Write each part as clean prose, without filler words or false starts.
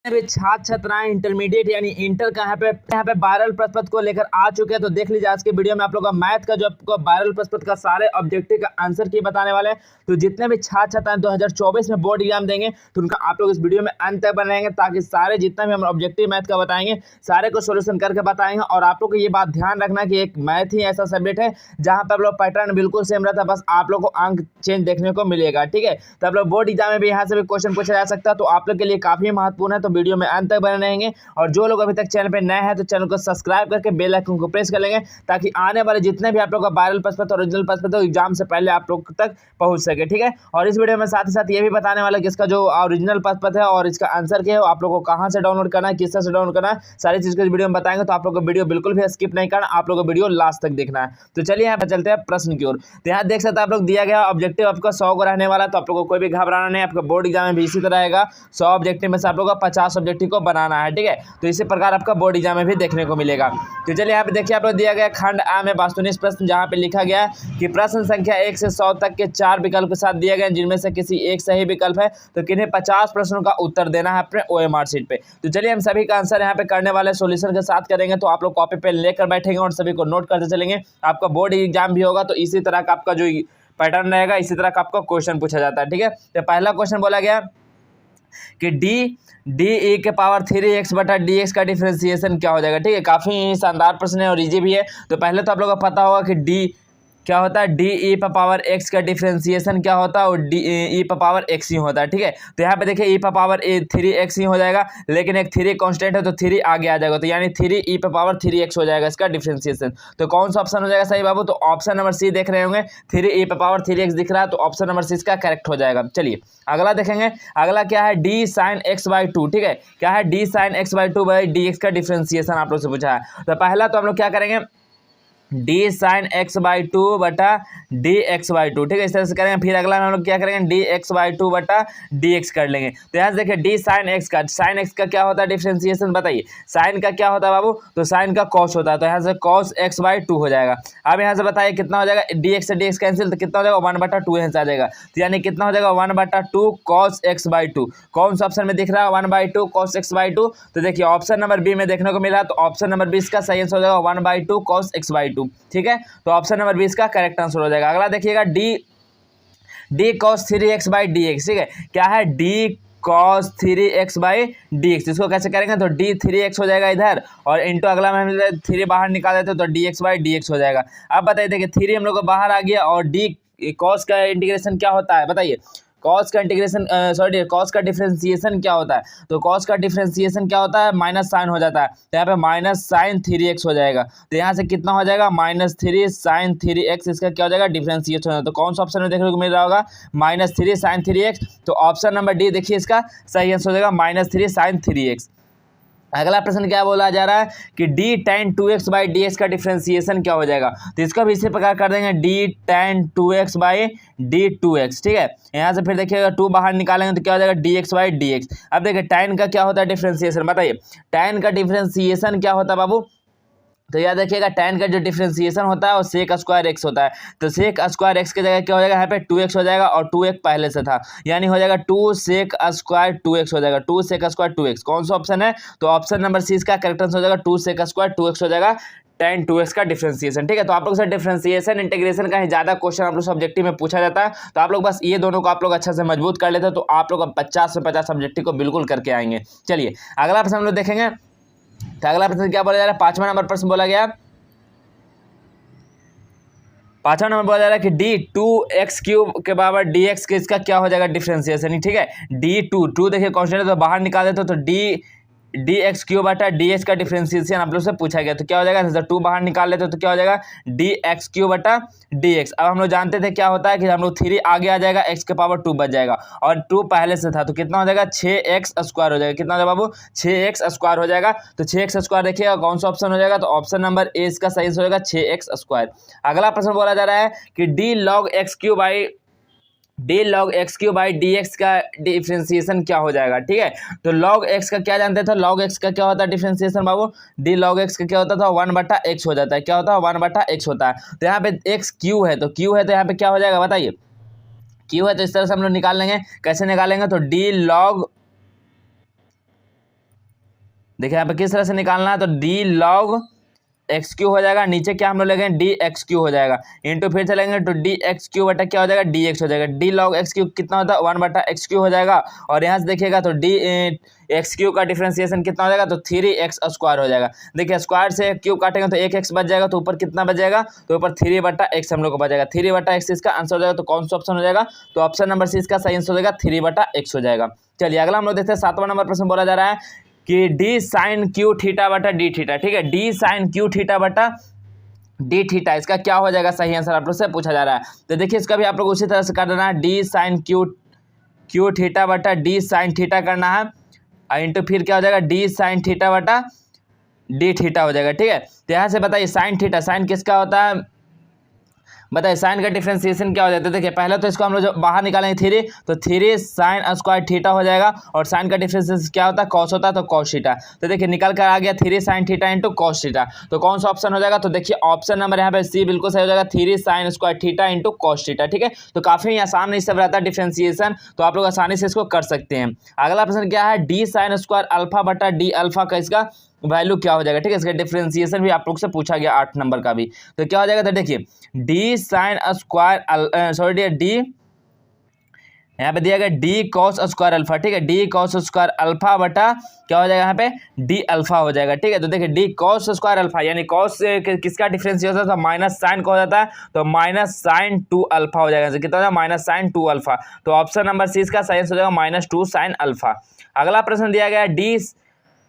भी छात्र छात्राएं इंटरमीडिएट यानी इंटर का यहाँ पे वायरल प्रश्न पत्र को लेकर आ चुके हैं। तो देख लीजिए आज के वीडियो में आप लोग का मैथ का जो आपको वायरल प्रश्न पत्र का सारे ऑब्जेक्टिव का आंसर की बताने वाले हैं। तो जितने भी छात्र छात्राएं 2024 में बोर्ड एग्जाम देंगे तो उनका आप लोग इस वीडियो में अंत तक बनाएंगे, ताकि सारे जितना भी हम ऑब्जेक्टिव मैथ का बताएंगे सारे को सोल्यूशन करके बताएंगे। और आप लोग को ये बात ध्यान रखना कि एक मैथ ही ऐसा सब्जेक्ट है जहाँ पर आप लोग पैटर्न बिल्कुल सेम रहता है, बस आप लोग को अंक चेंज देखने को मिलेगा। ठीक है, तो आप लोग बोर्ड एग्जाम में भी यहाँ से भी क्वेश्चन पूछा जा सकता है, तो आप लोग के लिए काफी महत्वपूर्ण है। तो वीडियो में अंत तक बने रहेंगे। और जो लोग अभी तक चैनल पे नए हैं तो चैनल को सब्सक्राइब करके बेल आइकन को प्रेस कर लेंगे, ताकि आने वाले जितने भी आप लोग का वायरल प्रश्न पत्र ओरिजिनल प्रश्न पत्र एग्जाम से पहले आप लोग तक पहुंच सके। ठीक है, और इस वीडियो में साथ ही साथ ये भी बताने वाला है कि इसका जो ओरिजिनल प्रश्न पत्र है और इसका आंसर क्या है, आप लोग को कहां से डाउनलोड करना है, किस तरह से डाउनलोड करना है, सारी चीज को इस वीडियो में बताएंगे। तो आप लोग को वीडियो बिल्कुल भी स्किप नहीं करना, आप लोग को वीडियो लास्ट तक देखना है। तो चलिए यहाँ पे चलते हैं प्रश्न की ओर। तो यहाँ देख सकते हैं आप लोग दिया गया ऑब्जेक्टिव आपका 100 को रहने वाला, तो आप लोग को कोई भी घबराना नहीं। आपका बोर्ड एग्जाम में भी इसी तरह रहेगा, 100 ऑब्जेक्टिव में से आप लोग का 50 ऑब्जेक्टिव को बनाना है। ठीक है, तो इसी प्रकार आपका बोर्ड एग्जाम में भी देखने को मिलेगा। तो चलिए यहाँ पे देखिए आप लोग दिया गया खंड आ में वास्तुनिष्ठ प्रश्न, जहाँ पे लिखा गया है कि प्रश्न संख्या 1 से 100 तक के 4 विकल्प के साथ दिए गए, जिनमें से किसी एक सही विकल्प है, तो किन्हें 50 प्रश्नों का उत्तर देना है अपने OMR शीट पे। तो चलिए हम सभी का आंसर यहाँ पे करने वाले सोल्यूशन के साथ करेंगे। तो आप लोग कॉपी पे लेकर बैठेंगे और सभी को नोट करते चलेंगे। आपका बोर्ड एग्जाम भी होगा तो इसी तरह का आपका जो पैटर्न रहेगा, इसी तरह का आपका क्वेश्चन पूछा जाता है। ठीक है, तो पहला क्वेश्चन बोला गया कि डी ए के पावर 3x बटा डी एक्स का डिफ्रेंसिएशन क्या हो जाएगा। ठीक है, काफ़ी शानदार प्रश्न है और इजी भी है। तो पहले तो आप लोगों को पता होगा कि डी क्या होता है, डी ई पर पावर एक्स का डिफ्रेंसिएशन क्या होता है, और डी ई पर पावर एक्स ही होता है। ठीक है, तो यहाँ पे देखिए ई पर पावर 3x ही हो जाएगा, लेकिन एक 3 कांस्टेंट है तो 3 आगे आ जाएगा, तो यानी 3 ई पर पावर 3x हो जाएगा इसका डिफ्रेंसिएशन। तो कौन सा ऑप्शन हो जाएगा सही बाबू, तो ऑप्शन नंबर सी देख रहे होंगे, 3 ई पर पावर 3x दिख रहा है, तो ऑप्शन नंबर सी इसका करेक्ट हो जाएगा। चलिए अगला देखेंगे, अगला क्या है, डी साइन x/2। ठीक है, क्या है, d sine x/2 by d x का डिफ्रेंसिएशन आप लोग से पूछा है। तो पहला तो हम लोग क्या करेंगे, डी साइन x/2 बटा डी x/2। ठीक है, इस तरह से करेंगे। फिर अगला में हम लोग क्या करेंगे, डी x/2 बटा डी एक्स कर लेंगे। तो यहाँ से देखिए डी साइन x का क्या होता है डिफ्रेंसिएशन, बताइए। साइन का क्या होता है बाबू, तो साइन का कॉस होता है, तो यहाँ से कॉस x/2 हो जाएगा। अब यहाँ से बताइए कितना हो जाएगा, डी एक्स से डी एक्स कैंसिल, तो कितना हो जाएगा 1/2 यहाँ से आ जाएगा, तो यानी कितना हो जाएगा 1/2 कॉस x/2। कौन सा ऑप्शन में दिख रहा है 1/2 कॉस x/2, तो देखिए ऑप्शन नंबर बी में देखने को मिला, तो ऑप्शन नंबर बी इसका सही आंसर हो जाएगा 1/2 कॉस x/2। ठीक है, तो ऑप्शन नंबर 20 का करेक्ट आंसर हो जाएगा। अगला देखिएगा D cos 3x by d x. ठीक है, क्या है, D cos 3x by d x. इसको कैसे करेंगे, तो डी 3x हो जाएगा इधर, और इंटू अगला में हम 3 बाहर निकाल देते तो dx बाई डी एक्स हो जाएगा। अब बताइए, देखिए 3 हम लोग को बाहर आ गया, और डी कॉस का इंटीग्रेशन क्या होता है बताइए, कॉस का इंटीग्रेशन कॉस का डिफरेंशिएशन क्या होता है, तो कॉस का डिफरेंशिएशन क्या होता है, माइनस साइन हो जाता है, तो यहाँ पे माइनस साइन 3x हो जाएगा। तो यहाँ से कितना हो जाएगा, -3 साइन 3x, इसका क्या हो जाएगा डिफरेंशिएट हो जाएगा। तो कौन सा ऑप्शन में देखने को मिल रहा होगा, -3 साइन 3x, तो ऑप्शन नंबर डी देखिए इसका सही आंसर हो जाएगा -3 साइन 3x। अगला प्रश्न क्या बोला जा रहा है कि D tan 2x by d x का डिफ्रेंसिएशन क्या हो जाएगा, तो इसका भी इसी प्रकार कर देंगे, D tan 2x by D 2x। ठीक है, यहाँ से फिर देखिएगा 2 बाहर निकालेंगे तो क्या हो जाएगा dx बाई डी एक्स। अब देखिए tan का क्या होता है डिफ्रेंसिएशन, बताइए tan का डिफ्रेंसिएशन क्या होता है बाबू, तो याद रखिएगा tan का जो डिफरेंशिएशन होता है वो सेक स्क्वायर एक्स होता है, तो सेक स्क्वायर एक्स की जगह क्या हो जाएगा, यहाँ पे 2x हो जाएगा, और 2x पहले से था, यानी हो जाएगा 2 सेक स्क्वायर 2x हो जाएगा, 2 सेक स्क्वायर 2x। कौन सा ऑप्शन है, तो ऑप्शन नंबर सी इसका करेक्ट आंसर हो जाएगा 2 सेक स्क्वायर 2x हो जाएगा tan 2x का डिफरेंशिएशन। ठीक है, तो आप लोग से डिफरेंशिएशन इंटीग्रेशन का ही ज़्यादा क्वेश्चन आप लोग सब्जेक्टिव में पूछा जाता है, तो आप लोग बस ये दोनों को आप लोग अच्छा से मजबूत कर लेते हैं, तो आप लोग 50 से 50 सब्जेक्टिव को बिल्कुल करके आएंगे। चलिए अगला प्रश्न हम लोग देखेंगे, तो अगला प्रश्न क्या बोला जा रहा है, 5वां नंबर प्रश्न बोला गया, 5वां नंबर बोला जा रहा है कि d2x³ के बराबर dx के इसका क्या हो जाएगा डिफरेंशिएशन। ठीक है, d2 देखिए कांस्टेंट है तो बाहर निकाल देते तो dx³ बटा dx का डिफरेंशिएशन आप लोग से पूछा गया, तो क्या हो जाएगा, जब 2 बाहर निकाल लेते तो क्या हो जाएगा dx³ बटा dx। अब हम लोग जानते थे क्या होता है कि हम लोग 3 आगे आ जाएगा, x के पावर 2 बच जाएगा, और 2 पहले से था, तो कितना हो जाएगा 6x स्क्वायर हो जाएगा। कितना हो जाएगा बाबू, 6x स्क्वायर हो जाएगा। तो 6x स्क्वायर देखिएगा कौन सा ऑप्शन हो जाएगा, तो ऑप्शन नंबर ए इसका सही हो जाएगा 6x स्क्वायर। अगला प्रश्न बोला जा रहा है कि D log x³ by d x का डिफ्रेंशिएशन क्या हो जाएगा। ठीक है, तो log x का क्या जानते थे, log x का क्या होता है डिफ्रेंशिएशन बाबू, डी log x का क्या होता था 1/x हो जाता है, क्या होता है 1/x होता है। तो यहाँ पे x q है, तो q है तो यहाँ पे क्या हो जाएगा बताइए, q है तो इस तरह से हम लोग निकाल लेंगे। कैसे निकालेंगे, तो डी log देखिए यहाँ पे किस तरह से निकालना है, तो डी लॉग एक्स क्यू हो जाएगा, नीचे क्या हम लोग लेंगे डी एक्स क्यू हो जाएगा, इंटू फिर चलेंगे तो डी एक्स क्यू बटा क्या हो जाएगा डी एक्स हो जाएगा, डी लॉग एक्स क्यू कितना होता है 1 बटा एक्स क्यू हो जाएगा। और यहाँ से देखिएगा तो डी एक्स क्यू का डिफ्रेंसिएशन कितना हो जाएगा, तो 3x² हो जाएगा। देखिए स्क्वायर से क्यू काटेंगे तो एक एक्स बच जाएगा, तो ऊपर कितना बच जाएगा, तो ऊपर 3 बटा एक्स हम लोग को बचेगा, 3 बटा एक्स इसका आंसर हो जाएगा। तो कौन सा ऑप्शन हो जाएगा, तो ऑप्शन नंबर सी इसका सही आंसर हो जाएगा 3 बटा एक्स हो जाएगा। चलिए अगला हम लोग देखते हैं 7वां नंबर प्रश्न बोला जा रहा है कि डी साइन क्यू थीटा बटा डी थीटा। ठीक है, डी साइन क्यू थीटा बटा डी थीटा, इसका क्या हो जाएगा सही आंसर आप लोग से पूछा जा रहा है। तो देखिए इसका भी आप लोग उसी तरह से कर देना है, डी साइन क्यू थीटा बटा डी साइन थीटा करना है, और इंटू फिर क्या हो जाएगा डी साइन थीटा बटा डी थीटा हो जाएगा। ठीक है, तो यहाँ से बताइए साइन थीटा, साइन किसका होता है बताइए, साइन का डिफ्रेंसिएशन क्या हो जाता है। देखिए पहले तो इसको हम लोग बाहर निकालेंगे 3, तो 3 साइन स्क्वायर थीटा हो जाएगा, और साइन का डिफ्रेंसिएशन क्या होता है कॉस होता है, तो कॉस थीटा। तो देखिए निकल कर आ गया 3 sine theta into cos theta. तो कौन सा ऑप्शन हो जाएगा, तो देखिए ऑप्शन नंबर यहाँ पे सी बिल्कुल सही हो जाएगा, 3 sine square theta into cos theta. ठीक है, तो काफी आसान इस सब रहता है डिफ्रेंसिएशन, तो आप लोग आसानी से इसको कर सकते हैं। अगला प्रश्न क्या है, डी साइन स्क्वायर अल्फा बटा डी अल्फा का इसका वैल्यू क्या हो जाएगा। ठीक है, इसका डिफरेंशिएशन भी आप लोग से पूछा गया 8 नंबर का भी। तो क्या हो जाएगा, तो देखिए D sine square sorry D यहाँ पे दिया गया डी कॉस स्क्वायर अल्फा। ठीक है, डी कॉस स्क्वायर अल्फा बटा क्या हो जाएगा यहाँ पे डी अल्फा हो जाएगा। ठीक है, तो देखिए डी कॉस स्क्वायर अल्फा यानी कॉस किसका डिफरेंशिएशन होता है, माइनस साइन का हो जाता है, तो माइनस साइन 2 अल्फा हो जाएगा। कितना हो जाएगा, माइनस साइन 2 अल्फा। तो ऑप्शन नंबर सी इसका सही हो जाएगा -2 साइन अल्फा। अगला प्रश्न दिया गया डी,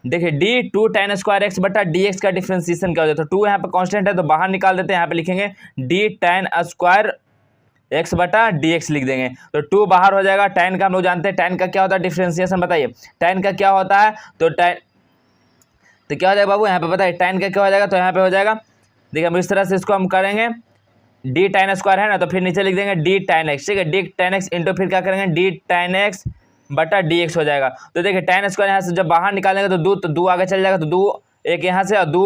देखिए डी 2 tan स्क्वायर एक्स बटा डी एक्स का डिफ्रेंसिएशन क्या हो जाता है। तो 2 यहाँ पे कांस्टेंट है तो बाहर निकाल देते हैं, यहाँ पे लिखेंगे डी tan स्क्वायर एक्स बटा डी एक्स लिख देंगे, तो 2 बाहर हो जाएगा। tan का हम लोग जानते हैं, tan का क्या होता है डिफ्रेंसिएशन बताइए, tan का क्या होता है, तो tan तो क्या हो जाएगा बाबू यहाँ पे बताइए tan का क्या हो जाएगा, तो यहाँ पे हो जाएगा देखिए हम इस तरह से इसको हम करेंगे, डी tan स्क्वायर है ना, तो फिर नीचे लिख देंगे डी tan x। ठीक है, डी tan x इंटू फिर क्या करेंगे डी tan x बटा डी एक्स हो जाएगा। तो देखिए tan स्क्वायर यहाँ से जब बाहर निकालेंगे तो दो आगे चल जाएगा, तो 2 एक यहाँ से और 2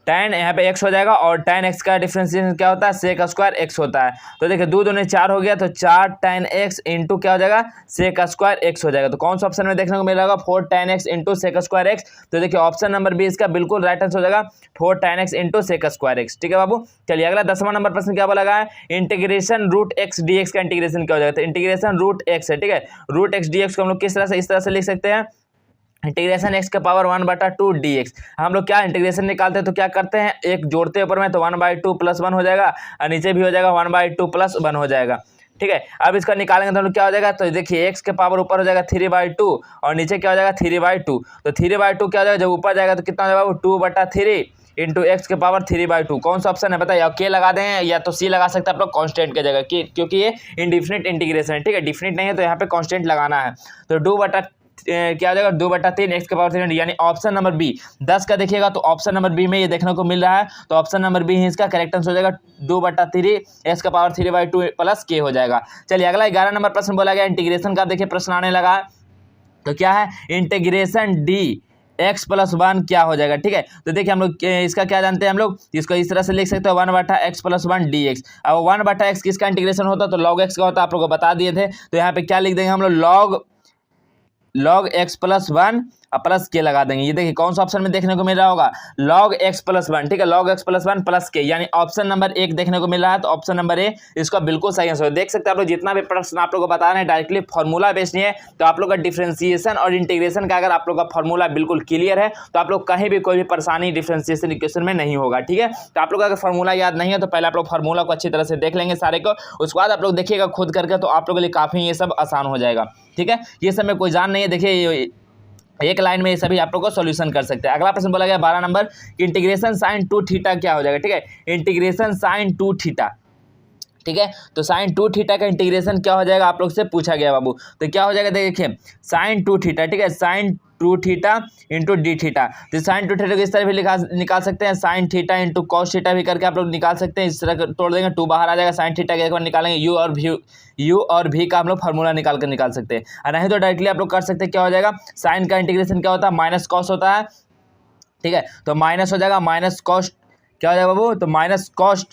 tan यहाँ पे x हो जाएगा, और tan x का डिफरेंशिएशन क्या होता है sec स्क्वायर x होता है। तो देखिए 2 दूनी 4 हो गया, तो 4 tan x इंटू क्या हो जाएगा sec स्क्वायर x हो जाएगा। तो कौन सा ऑप्शन में देखने को मिल रहा होगा 4 tan x into sec square x। तो देखिए ऑप्शन नंबर बी इसका बिल्कुल राइट आंसर हो जाएगा 4 tan x into sec square x। ठीक है बाबू, चलिए अगला 10वां नंबर प्रश्न क्या बोला गया है, इंटीग्रेशन रूट x dx का इंटीग्रेशन क्या हो जाएगा। तो इंटीग्रेशन रूट x है, ठीक है, रूट x dx को हम लोग किस तरह से इस तरह से लिख सकते हैं, इंटीग्रेशन x का पावर 1/2 dx। हम लोग क्या इंटीग्रेशन निकालते हैं तो क्या करते हैं, एक जोड़ते हैं ऊपर में, तो 1/2 + 1 हो जाएगा, और नीचे भी हो जाएगा 1/2 + 1 हो जाएगा। ठीक है, अब इसका निकालेंगे तो हम लोग क्या हो जाएगा, तो देखिए x के पावर ऊपर हो जाएगा 3/2 और नीचे क्या हो जाएगा 3/2। तो 3/2 क्या हो जाएगा, जब ऊपर जाएगा तो कितना हो जाएगा 2/3 इंटू एक्स के पावर 3/2। कौन सा ऑप्शन है बताइए, आप के लगा दें या तो सी लगा सकते हैं आप लोग कांस्टेंट की जगह, क्योंकि ये इनडिफिनिट इंटीग्रेशन है। ठीक है, डिफिनिट नहीं है तो यहाँ पे कांस्टेंट लगाना है। तो 2 क्या हो जाएगा 2/3 एक्स के पावर 3, यानी ऑप्शन नंबर बी 10 का देखिएगा तो ऑप्शन नंबर बी में ये देखने को मिल रहा है। तो ऑप्शन नंबर बी इसका करेक्ट आंसर हो जाएगा 2/3 एक्स का पावर 3/2 प्लस के हो जाएगा। चलिए अगला 11 नंबर प्रश्न बोला गया इंटीग्रेशन का। देखिए प्रश्न आने लगा है, तो क्या है इंटीग्रेशन डी x + 1 क्या हो जाएगा। ठीक है, तो देखिए हम लोग इसका क्या जानते हैं, हम लोग इसको इस तरह से लिख सकते हैं 1/x + 1 dx। अब 1/x किसका इंटीग्रेशन होता है, तो log x का होता है, आप लोगों को बता दिए थे। तो यहाँ पे क्या लिख देंगे हम लोग log x + 1 प्लस के लगा देंगे। ये देखिए कौन सा ऑप्शन में देखने को मिल रहा होगा, log x + 1। ठीक है, log x + 1 प्लस के, यानी ऑप्शन नंबर 1 देखने को मिल रहा है। तो ऑप्शन नंबर ए इसका बिल्कुल सही आंसर है। देख सकते हैं आप लोग जितना भी प्रश्न आप लोग को बता रहे हैं डायरेक्टली फॉर्मूला बेस्ड नहीं है। तो आप लोग का डिफरेंशिएशन और इंटीग्रेशन का अगर आप लोग का फॉर्मूला बिल्कुल क्लियर है तो आप लोग कहीं भी कोई भी परेशानी डिफरेंशिएशन इक्वेशन में नहीं होगा। ठीक है, तो आप लोग अगर फॉर्मूला याद नहीं है तो पहले आप लोग फॉर्मूला को अच्छी तरह से देख लेंगे सारे को, उसके बाद आप लोग देखिएगा खुद करके, तो आप लोगों के लिए काफ़ी ये सब आसान हो जाएगा। ठीक है, ये सब में कोई जान नहीं है, देखिए एक लाइन में ये सभी आप लोग को सॉल्यूशन कर सकते हैं। अगला प्रश्न बोला गया 12 नंबर, इंटीग्रेशन sin 2 थीटा क्या हो जाएगा। ठीक है, इंटीग्रेशन sin 2 थीटा। ठीक है, तो sin 2 थीटा का इंटीग्रेशन क्या हो जाएगा आप लोग से पूछा गया बाबू। तो क्या हो जाएगा देखिए sin 2 थीटा। ठीक है, sin 2 theta into D theta. तो sin 2 थीटा को इस तरह भी निकाल सकते हैं, sin theta into cos theta भी करके आप लोग निकाल सकते हैं। इस तरह तोड़ देंगे 2 बाहर आ जाएगा, sin थीटा के एक बार निकालेंगे यू और भी का हम लोग फार्मूला निकाल सकते हैं। और नहीं तो डायरेक्टली आप लोग कर सकते हैं, क्या हो जाएगा sin का इंटीग्रेशन क्या होता है माइनस कॉस होता है। ठीक है, तो माइनस हो जाएगा -cos क्या हो जाएगा बाबू, तो माइनस कॉस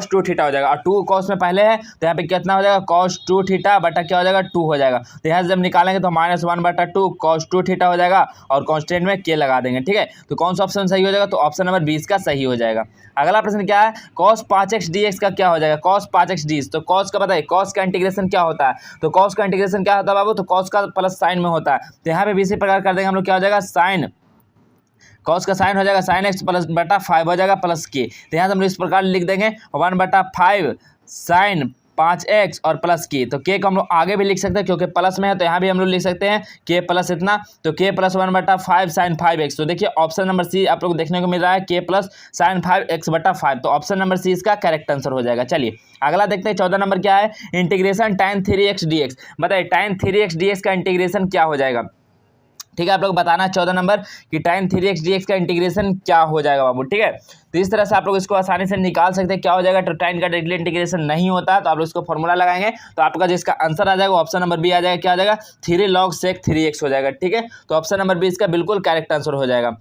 2 थीटा हो जाएगा, और 2 कॉस में पहले है तो यहाँ पे कितना हो जाएगा, कॉस 2 थीटा बटा क्या हो जाएगा, 2 हो जाएगा। तो यहाँ से जब निकालेंगे तो -1/2 कॉस 2 थीटा हो जाएगा, और कॉन्स्टेंट में के लगा देंगे, ठीक है। तो कौन सा ऑप्शन सही हो जाएगा, तो ऑप्शन नंबर 20 का सही हो जाएगा। अगला प्रश्न क्या है, cos 5x dx का क्या हो जाएगा, cos 5x dx, तो cos का बताइए, cos का इंटीग्रेशन क्या होता है, तो cos का इंटीग्रेशन क्या होता है बाबू, तो cos का प्लस साइन में होता है, तो यहाँ पे भी इसी प्रकार कर देंगे हम लोग, क्या हो जाएगा, साइन, cos का साइन हो जाएगा sin x प्लस बटा 5 हो जाएगा प्लस के, तो यहाँ से हम लोग इस प्रकार लिख देंगे 1/5 sin 5x और प्लस के, तो के को हम लोग आगे भी लिख सकते हैं क्योंकि प्लस में है, तो यहाँ भी हम लोग लिख सकते हैं के प्लस इतना, तो के प्लस 1/5 sin 5x, तो देखिए ऑप्शन नंबर सी आप लोग देखने को मिल रहा है, के प्लस sin 5x/5, तो ऑप्शन नंबर सी इसका करेक्ट आंसर हो जाएगा। चलिए अगला देखते हैं, 14 नंबर क्या है, इंटीग्रेशन tan 3x dx, बताइए tan 3x dx का इंटीग्रेशन क्या हो जाएगा, ठीक है। आप लोग बताना 14 नंबर कि tan 3x dx का इंटीग्रेशन क्या हो जाएगा बाबू, ठीक है। तो इस तरह से आप लोग इसको आसानी से निकाल सकते हैं, क्या हो जाएगा, तो tan का डायरेक्टली इंटीग्रेशन नहीं होता, तो आप लोग इसको फॉर्मूला लगाएंगे तो आपका जिसका आंसर आ जाएगा ऑप्शन नंबर बी आ जाएगा, क्या आ जाएगा, 3 log sec 3x हो जाएगा, ठीक है। तो ऑप्शन नंबर बी इसका बिल्कुल करेक्ट आंसर हो जाएगा।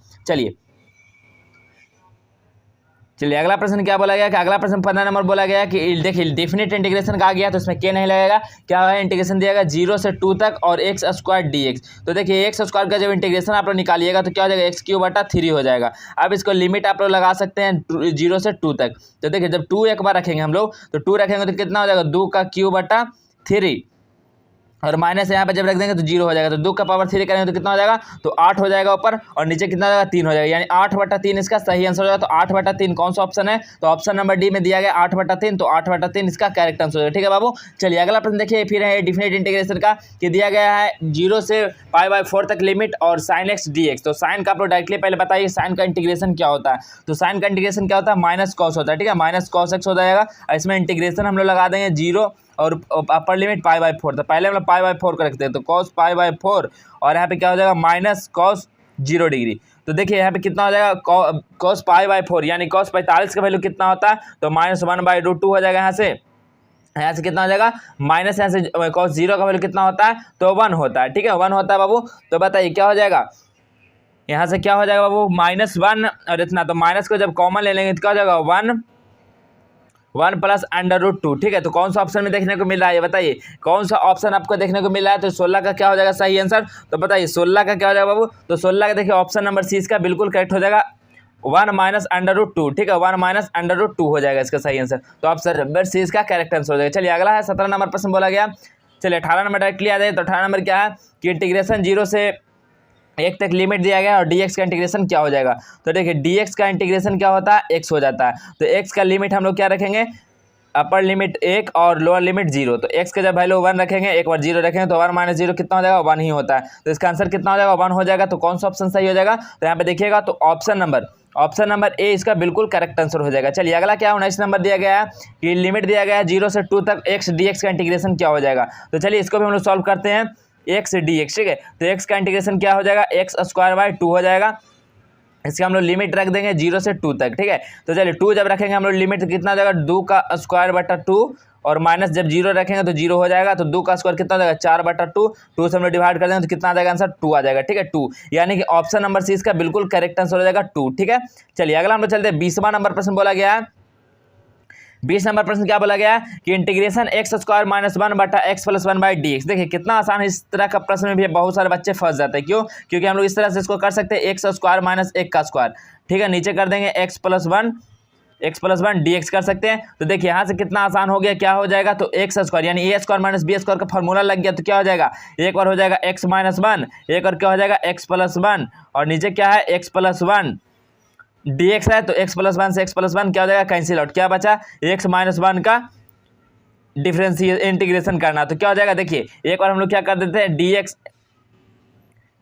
चलिए अगला प्रश्न क्या बोला गया कि अगला प्रश्न 15 नंबर बोला गया कि देखिए डेफिनेट इंटीग्रेशन का आ गया तो इसमें के नहीं लगेगा, क्या है, इंटीग्रेशन दिया गया 0 से 2 तक और x² dx, तो देखिए x² का जब इंटीग्रेशन आप लोग निकालिएगा तो क्या हो जाएगा, x³ हो जाएगा। अब इसको लिमिट आप लोग लगा सकते हैं 0 से 2 तक, तो देखिए जब 2 एक बार रखेंगे हम लोग तो 2 रखेंगे तो कितना हो जाएगा, 2^3 और माइनस यहाँ पे जब रख देंगे तो 0 हो जाएगा, तो 2 का पावर 3 करेंगे तो कितना हो जाएगा, तो 8 हो जाएगा ऊपर, और नीचे कितना हो जाएगा, 3 हो जाएगा, यानी 8/3 इसका सही आंसर हो जाएगा। तो 8/3 कौन सा ऑप्शन है, तो ऑप्शन नंबर डी में दिया गया 8/3, तो 8/3 इसका करेक्ट आंसर हो जाएगा, ठीक है बाबू। चलिए अगला प्रश्न देखिए, फिर है डिफिनेट इंटीग्रेशन का कि दिया गया है 0 से π/4 तक लिमिट और sin x dx, तो साइन का आप लोग डायरेक्टली पहले बताइए साइन का इंटीग्रेशन क्या होता है, तो साइन का इंटीग्रेशन क्या होता है, माइनस कॉस होता है, ठीक है, माइनस कॉस x हो जाएगा, इसमें इंटीग्रेशन हम लोग लगा देंगे 0 और अपर लिमिट π/4, तो पहले हम लोग π/4 को रखते हैं, तो cos π/4 और यहाँ पे क्या हो जाएगा, माइनस cos 0 डिग्री, तो देखिए यहाँ पे कितना हो जाएगा, cos π/4 यानी cos 45 का वैल्यू कितना होता है, तो -1/√2 हो जाएगा, यहाँ से कितना हो जाएगा, माइनस यहाँ से cos 0 का वैल्यू कितना होता है, तो 1 होता है, ठीक है, 1 होता है बाबू। तो बताइए क्या हो जाएगा, यहाँ से क्या हो जाएगा बाबू, -1 और इतना, तो माइनस को जब कॉमन ले लेंगे तो क्या हो जाएगा, 1 + √2, ठीक है। तो कौन सा ऑप्शन में देखने को मिल रहा है, ये बताइए कौन सा ऑप्शन आपको देखने को मिल रहा है, तो 16 का क्या हो जाएगा सही आंसर, तो बताइए 16 का क्या हो जाएगा बाबू, तो 16 का देखिए ऑप्शन नंबर सी इसका बिल्कुल करेक्ट हो जाएगा, 1 - √2, ठीक है, 1 - √2 हो जाएगा इसका सही आंसर, तो ऑप्शन नंबर सी इसका करेक्ट आंसर हो जाएगा। चलिए अगला है 17 नंबर प्रश्न बोला गया, चलिए 18 नंबर डायरेक्टली आ जाए, तो 18 नंबर क्या है कि इंटीग्रेशन 0 से 1 तक लिमिट दिया गया और dx का इंटीग्रेशन क्या हो जाएगा, तो देखिए dx का इंटीग्रेशन क्या होता है, x हो जाता है, तो x का लिमिट हम लोग क्या रखेंगे, अपर लिमिट 1 और लोअर लिमिट 0, तो x का जब वैल्यू 1 रखेंगे, एक बार 0 रखेंगे तो 1 - 0 कितना हो जाएगा, 1 ही होता है, तो इसका आंसर कितना हो जाएगा, 1 हो जाएगा। तो कौन सा ऑप्शन सही हो जाएगा, तो यहाँ पे देखिएगा तो ऑप्शन नंबर ए इसका बिल्कुल करेक्ट आंसर हो जाएगा। चलिए अगला क्या 19 नंबर दिया गया है कि लिमिट दिया गया है 0 से 2 तक x dx का इंटीग्रेशन क्या हो जाएगा, तो चलिए इसको भी हम लोग सॉल्व करते हैं, x dx, ठीक है, तो x का इंटीग्रेशन क्या हो जाएगा, x²/2 हो जाएगा, इसका हम लोग लिमिट रख देंगे 0 से 2 तक, ठीक है। तो चलिए 2 जब रखेंगे हम लोग लिमिट तो कितना हो जाएगा, 2² और माइनस जब 0 रखेंगे तो 0 हो जाएगा, तो 2 का स्क्वायर कितना हो जाएगा, 4/2, 2 से हम लोग डिवाइड कर देंगे तो कितना आ जाएगा आंसर, 2 आ जाएगा, ठीक है, 2, यानी कि ऑप्शन नंबर सी इसका बिल्कुल करेक्ट आंसर हो जाएगा 2, ठीक है। चलिए अगला हम लोग चलते हैं 20वां नंबर प्रश्न बोला गया है, 20 नंबर प्रश्न क्या बोला गया है कि इंटीग्रेशन x² - 1/x + 1/dx, देखिए कितना आसान, इस तरह का प्रश्न में भी बहुत सारे बच्चे फंस जाते हैं, क्यों, क्योंकि हम लोग इस तरह से इसको कर सकते हैं x² - 1 का स्क्वायर, ठीक है, नीचे कर देंगे x + 1 dx कर सकते हैं, तो देखिए यहाँ से कितना आसान हो गया, क्या हो जाएगा, तो x² यानी a² - b² का फॉर्मूला लग गया, तो क्या हो जाएगा, एक बार हो जाएगा x - 1, एक और क्या हो जाएगा x + 1 और नीचे क्या है x + 1 dx है, तो x + 1 से x + 1 क्या हो जाएगा, कैंसिल आउट, क्या बचा, x - 1 का डिफरेंशियल इंटीग्रेशन करना, तो क्या हो जाएगा, देखिए एक बार हम लोग क्या कर देते हैं dx,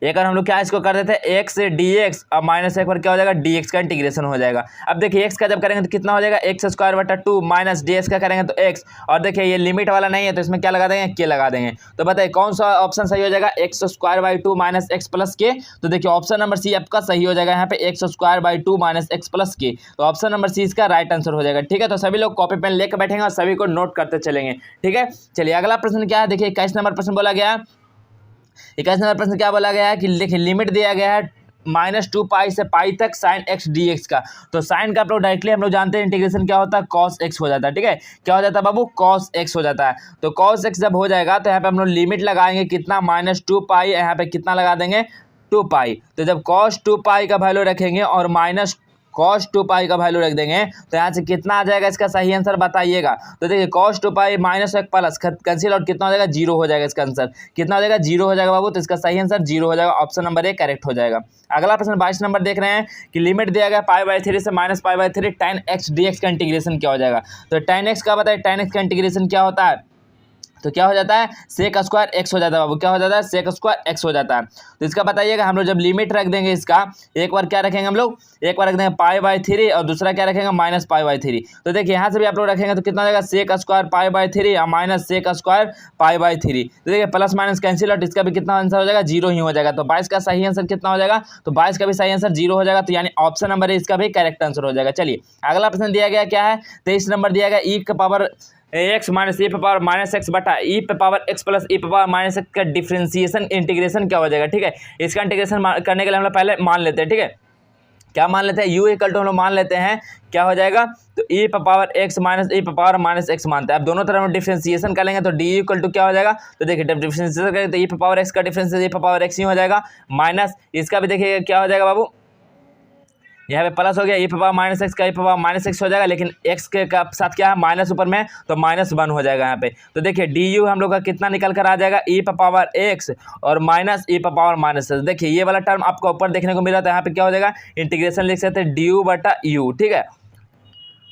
एक बार हम लोग क्या इसको कर देते हैं x से dx और माइनस एक बार क्या हो जाएगा dx का इंटीग्रेशन हो जाएगा। अब देखिए x का जब करेंगे तो कितना हो जाएगा, x²/2 माइनस dx का करेंगे तो x, और देखिए ये लिमिट वाला नहीं है तो इसमें क्या लगा देंगे, k लगा देंगे, तो बताइए कौन सा ऑप्शन सही हो जाएगा, x²/2 माइनस x + k, तो देखिए ऑप्शन नंबर सी आपका सही हो जाएगा, यहाँ पे x²/2 माइनस x + k, तो ऑप्शन नंबर सी इसका राइट आंसर हो जाएगा, ठीक है। तो सभी लोग कॉपी पेन लेकर बैठेंगे और सभी को नोट करते चलेंगे, ठीक है। चलिए अगला प्रश्न क्या है, देखिए 21 नंबर प्रश्न बोला गया है, 21 नंबर प्रश्न क्या बोला गया है कि देखिए लिमिट दिया गया है -2 पाई से पाई तक साइन एक्स डी एक्स का। तो साइन का आप लोग डायरेक्टली हम लोग जानते हैं इंटीग्रेशन क्या होता है, कॉस एक्स हो जाता है। ठीक है, क्या हो जाता है बाबू, कॉस एक्स हो जाता है। तो कॉस एक्स जब हो जाएगा तो यहाँ पे हम लोग लिमिट लगाएंगे कितना, -2 पाई, यहाँ पे कितना लगा देंगे 2 पाई। तो जब cos 2 पाई का वैल्यू रखेंगे और माइनस cos 2 पाई का वैल्यू रख देंगे तो यहाँ से कितना आ जाएगा, इसका सही आंसर बताइएगा। तो देखिए cos 2 पाई माइनस एक प्लस कैंसिल आउट, कितना हो जाएगा, 0 हो जाएगा। इसका आंसर कितना हो जाएगा, 0 हो जाएगा बाबू। तो इसका सही आंसर 0 हो जाएगा, ऑप्शन नंबर ए करेक्ट हो जाएगा। अगला प्रश्न 22 नंबर देख रहे हैं कि लिमिट दिया गया π/3 से -π/3 tan x dx का इंटीग्रेशन क्या हो जाएगा। तो tan x का बताइए, tan x का इंटीग्रेशन क्या होता है, तो क्या हो जाता है, सेक स्क्वायर एक्स हो जाता है बाबू। क्या हो जाता है, सेक स्क्वायर एक्स हो जाता है। तो इसका बताइएगा, हम लोग जब लिमिट रख देंगे इसका, एक बार क्या रखेंगे हम लोग, एक बार रख देंगे π/3 और दूसरा क्या रखेंगे, -π/3। तो देखिए यहाँ से भी आप लोग रखेंगे तो कितना हो जाएगा, सेक स्क्वायर π/3 और माइनस सेक स्क्वायर π/3। तो देखिए प्लस माइनस कैंसिल आउट, इसका भी कितना आंसर हो जाएगा, 0 ही हो जाएगा। तो 22 का सही आंसर कितना हो जाएगा, तो 22 का भी सही आंसर 0 हो जाएगा। तो यानी ऑप्शन नंबर इसका भी करेक्ट आंसर हो जाएगा। चलिए अगला प्रश्न दिया गया क्या है, 23 नंबर दिया गया, ई का पावर एक्स माइनस ई पे पावर माइनस एक्स बटा ई पे पावर एक्स प्लस ई पे पावर माइनस एक्स का डिफ्रेंसिएशन इंटीग्रेशन क्या हो जाएगा। ठीक है, इसका इंटीग्रेशन करने के लिए हम लोग पहले मान लेते हैं। ठीक है, क्या मान लेते हैं, यू इक्वल टू हम लोग मान लेते हैं क्या हो जाएगा, तो ई पे पावर एक्स माइनस ई पे पावर माइनस एक्स मानते हैं। अब दोनों तरफ हम डिफ्रेंसिएशन कर लेंगे तो डी इक्वल टू क्या हो जाएगा, तो देखिए जब डिफ्रेंसिएशन करेंगे तो ई पे पावर एक्स का डिफ्रेंसिएशन ई पे पावर एक्स ही हो जाएगा, माइनस इसका भी देखिए क्या हो जाएगा बाबू, यहाँ पे प्लस हो गया, ई पे पावर माइनस एक्स का ई पे पावर माइनस एक्स हो जाएगा, लेकिन एक्स के साथ क्या है, माइनस ऊपर में, तो -1 हो जाएगा यहाँ पे। तो देखिए डी यू हम लोग का कितना निकल कर आ जाएगा, ई पे पावर एक्स और माइनस ई पे पावर माइनस एक्स। देखिए ये वाला टर्म आपको ऊपर देखने को मिला, तो यहाँ पे क्या हो जाएगा, इंटीग्रेशन लिख सकते हैं डी यू बटा यू। ठीक है,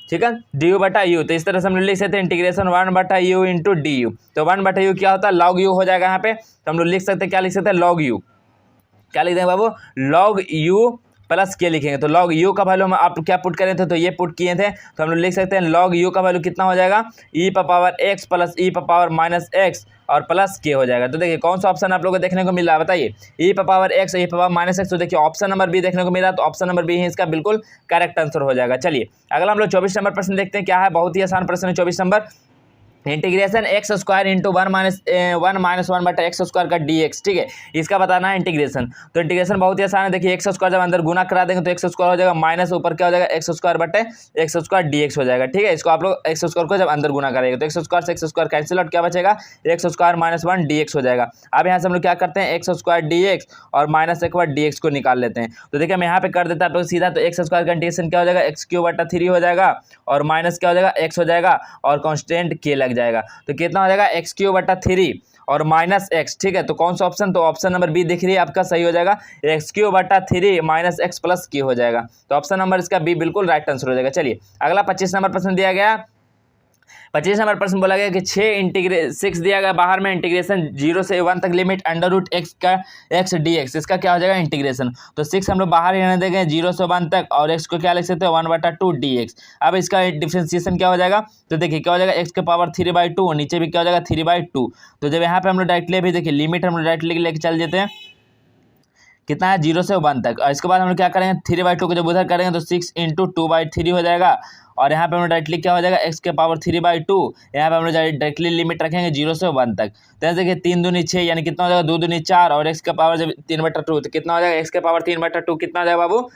ठीक है, डी यू बटा यू। तो इस तरह से हम लोग लिख सकते हैं इंटीग्रेशन 1 बटा यू इंटू डी यू। तो 1 बटा यू क्या होता है, लॉग यू हो जाएगा यहाँ पे। तो हम लोग लिख सकते हैं, क्या लिख सकते हैं, लॉग यू। क्या लिख देंगे बाबू, लॉग यू प्लस के लिखेंगे। तो लॉग यू का वैल्यू हम आप क्या पुट करे थे, तो ये पुट किए थे। तो हम लोग लिख सकते हैं लॉग यू का वैल्यू कितना हो जाएगा, ई पे पावर एक्स प्लस ई पे पावर माइनस एक्स और प्लस के हो जाएगा। तो देखिए कौन सा ऑप्शन आप लोगों को देखने को मिल रहा है, बताइए, ई पे पावर एक्स ई पे पावर माइनस एक्स। तो देखिए ऑप्शन नंबर बी देखने को मिला, तो ऑप्शन नंबर बी ही इसका बिल्कुल करेक्ट आंसर हो जाएगा। चलिए अगला हम लोग 24 नंबर प्रश्न देखते हैं, क्या है, बहुत ही आसान प्रश्न है 24 number, integration x square into 1 minus 1 बटा एक्स स्क्वायर का डी एक्स। ठीक है, इसका बताना है इंटीग्रेशन। तो इंटीग्रेशन बहुत ही आसान है। देखिए एक्स स्क्वायर जब अंदर गुना करा देंगे तो एक्स स्क्वायर हो जाएगा, माइनस ऊपर क्या हो जाएगा, एक्स स्क्वायर बटे एक्स स्क्वायर डी एक्स हो जाएगा। ठीक है, इसको आप लोग एक्स स्क्वायर को जब अंदर गुना करेंगे तो एक्स स्क्वायर से एक्स स्क्वायर कैंसिल आउट, क्या बचेगा, x square minus 1 D x हो जाएगा। अब यहाँ से हम लोग क्या करते हैं, एक्स स्क्वायर डी एक्स और माइनस एक बार डी एक्स को निकाल लेते हैं। तो देखिए मैं यहाँ पे कर देता आप लोग सीधा, तो एक्स स्क्वायर का इंटीग्रेशन क्या हो जाएगा, एक्स क्यू बटा 3 हो जाएगा और माइनस क्या हो जाएगा, एक्स हो जाएगा और कॉन्स्टेंट के लग जाएगा। तो कितना हो जाएगा, एक्स क्यू बटा 3 और माइनस एक्स। ठीक है, तो कौन सा ऑप्शन, तो ऑप्शन नंबर बी दिख रही है आपका, सही हो जाएगा, एक्स क्यू बटा 3 माइनस एक्स प्लस के हो जाएगा। तो ऑप्शन नंबर इसका बी बिल्कुल राइट आंसर हो जाएगा। चलिए अगला 25 नंबर प्रश्न दिया गया, 25 नंबर प्रश्न बोला गया कि 6 दिया गया बाहर में, इंटीग्रेशन 0 से 1 तक लिमिट अंडर रूट एक्स का एक्स डी एक्स, इसका क्या हो जाएगा इंटीग्रेशन। तो 6 हम लोग बाहर ही रहने देंगे 0 से 1 तक और एक्स को क्या लिख सकते हैं 1 बटा 2 डी एक्स। अब इसका डिफ्रेंसिएशन क्या हो जाएगा, तो देखिए क्या हो जाएगा, एक्स के पावर 3/2 और नीचे भी क्या हो जाएगा 3/2। तो जब यहाँ पे हम लोग डायरेक्टली भी देखिए लिमिट हम लोग डायरेक्टली लेके चल देते हैं, कितना है 0 से 1 तक। और इसके बाद हम लोग क्या करेंगे 3/2 को जब उधर करेंगे तो 6 इंटू 2/3 हो जाएगा और यहाँ पे हम लोग डायरेक्टली क्या हो जाएगा, एक्स के पावर 3/2। यहाँ पे हम लोग डायरेक्टली लिमिट रखेंगे 0 से 1 तक। तो ऐसे देखिए 3 दूनी 6 यानी कितना हो जाएगा 2 दूनी 4 और एक्स का पावर जब 3/2 तो कितना हो जाएगा, एक्स के पावर 3/2 कितना हो जाएगा बाबू,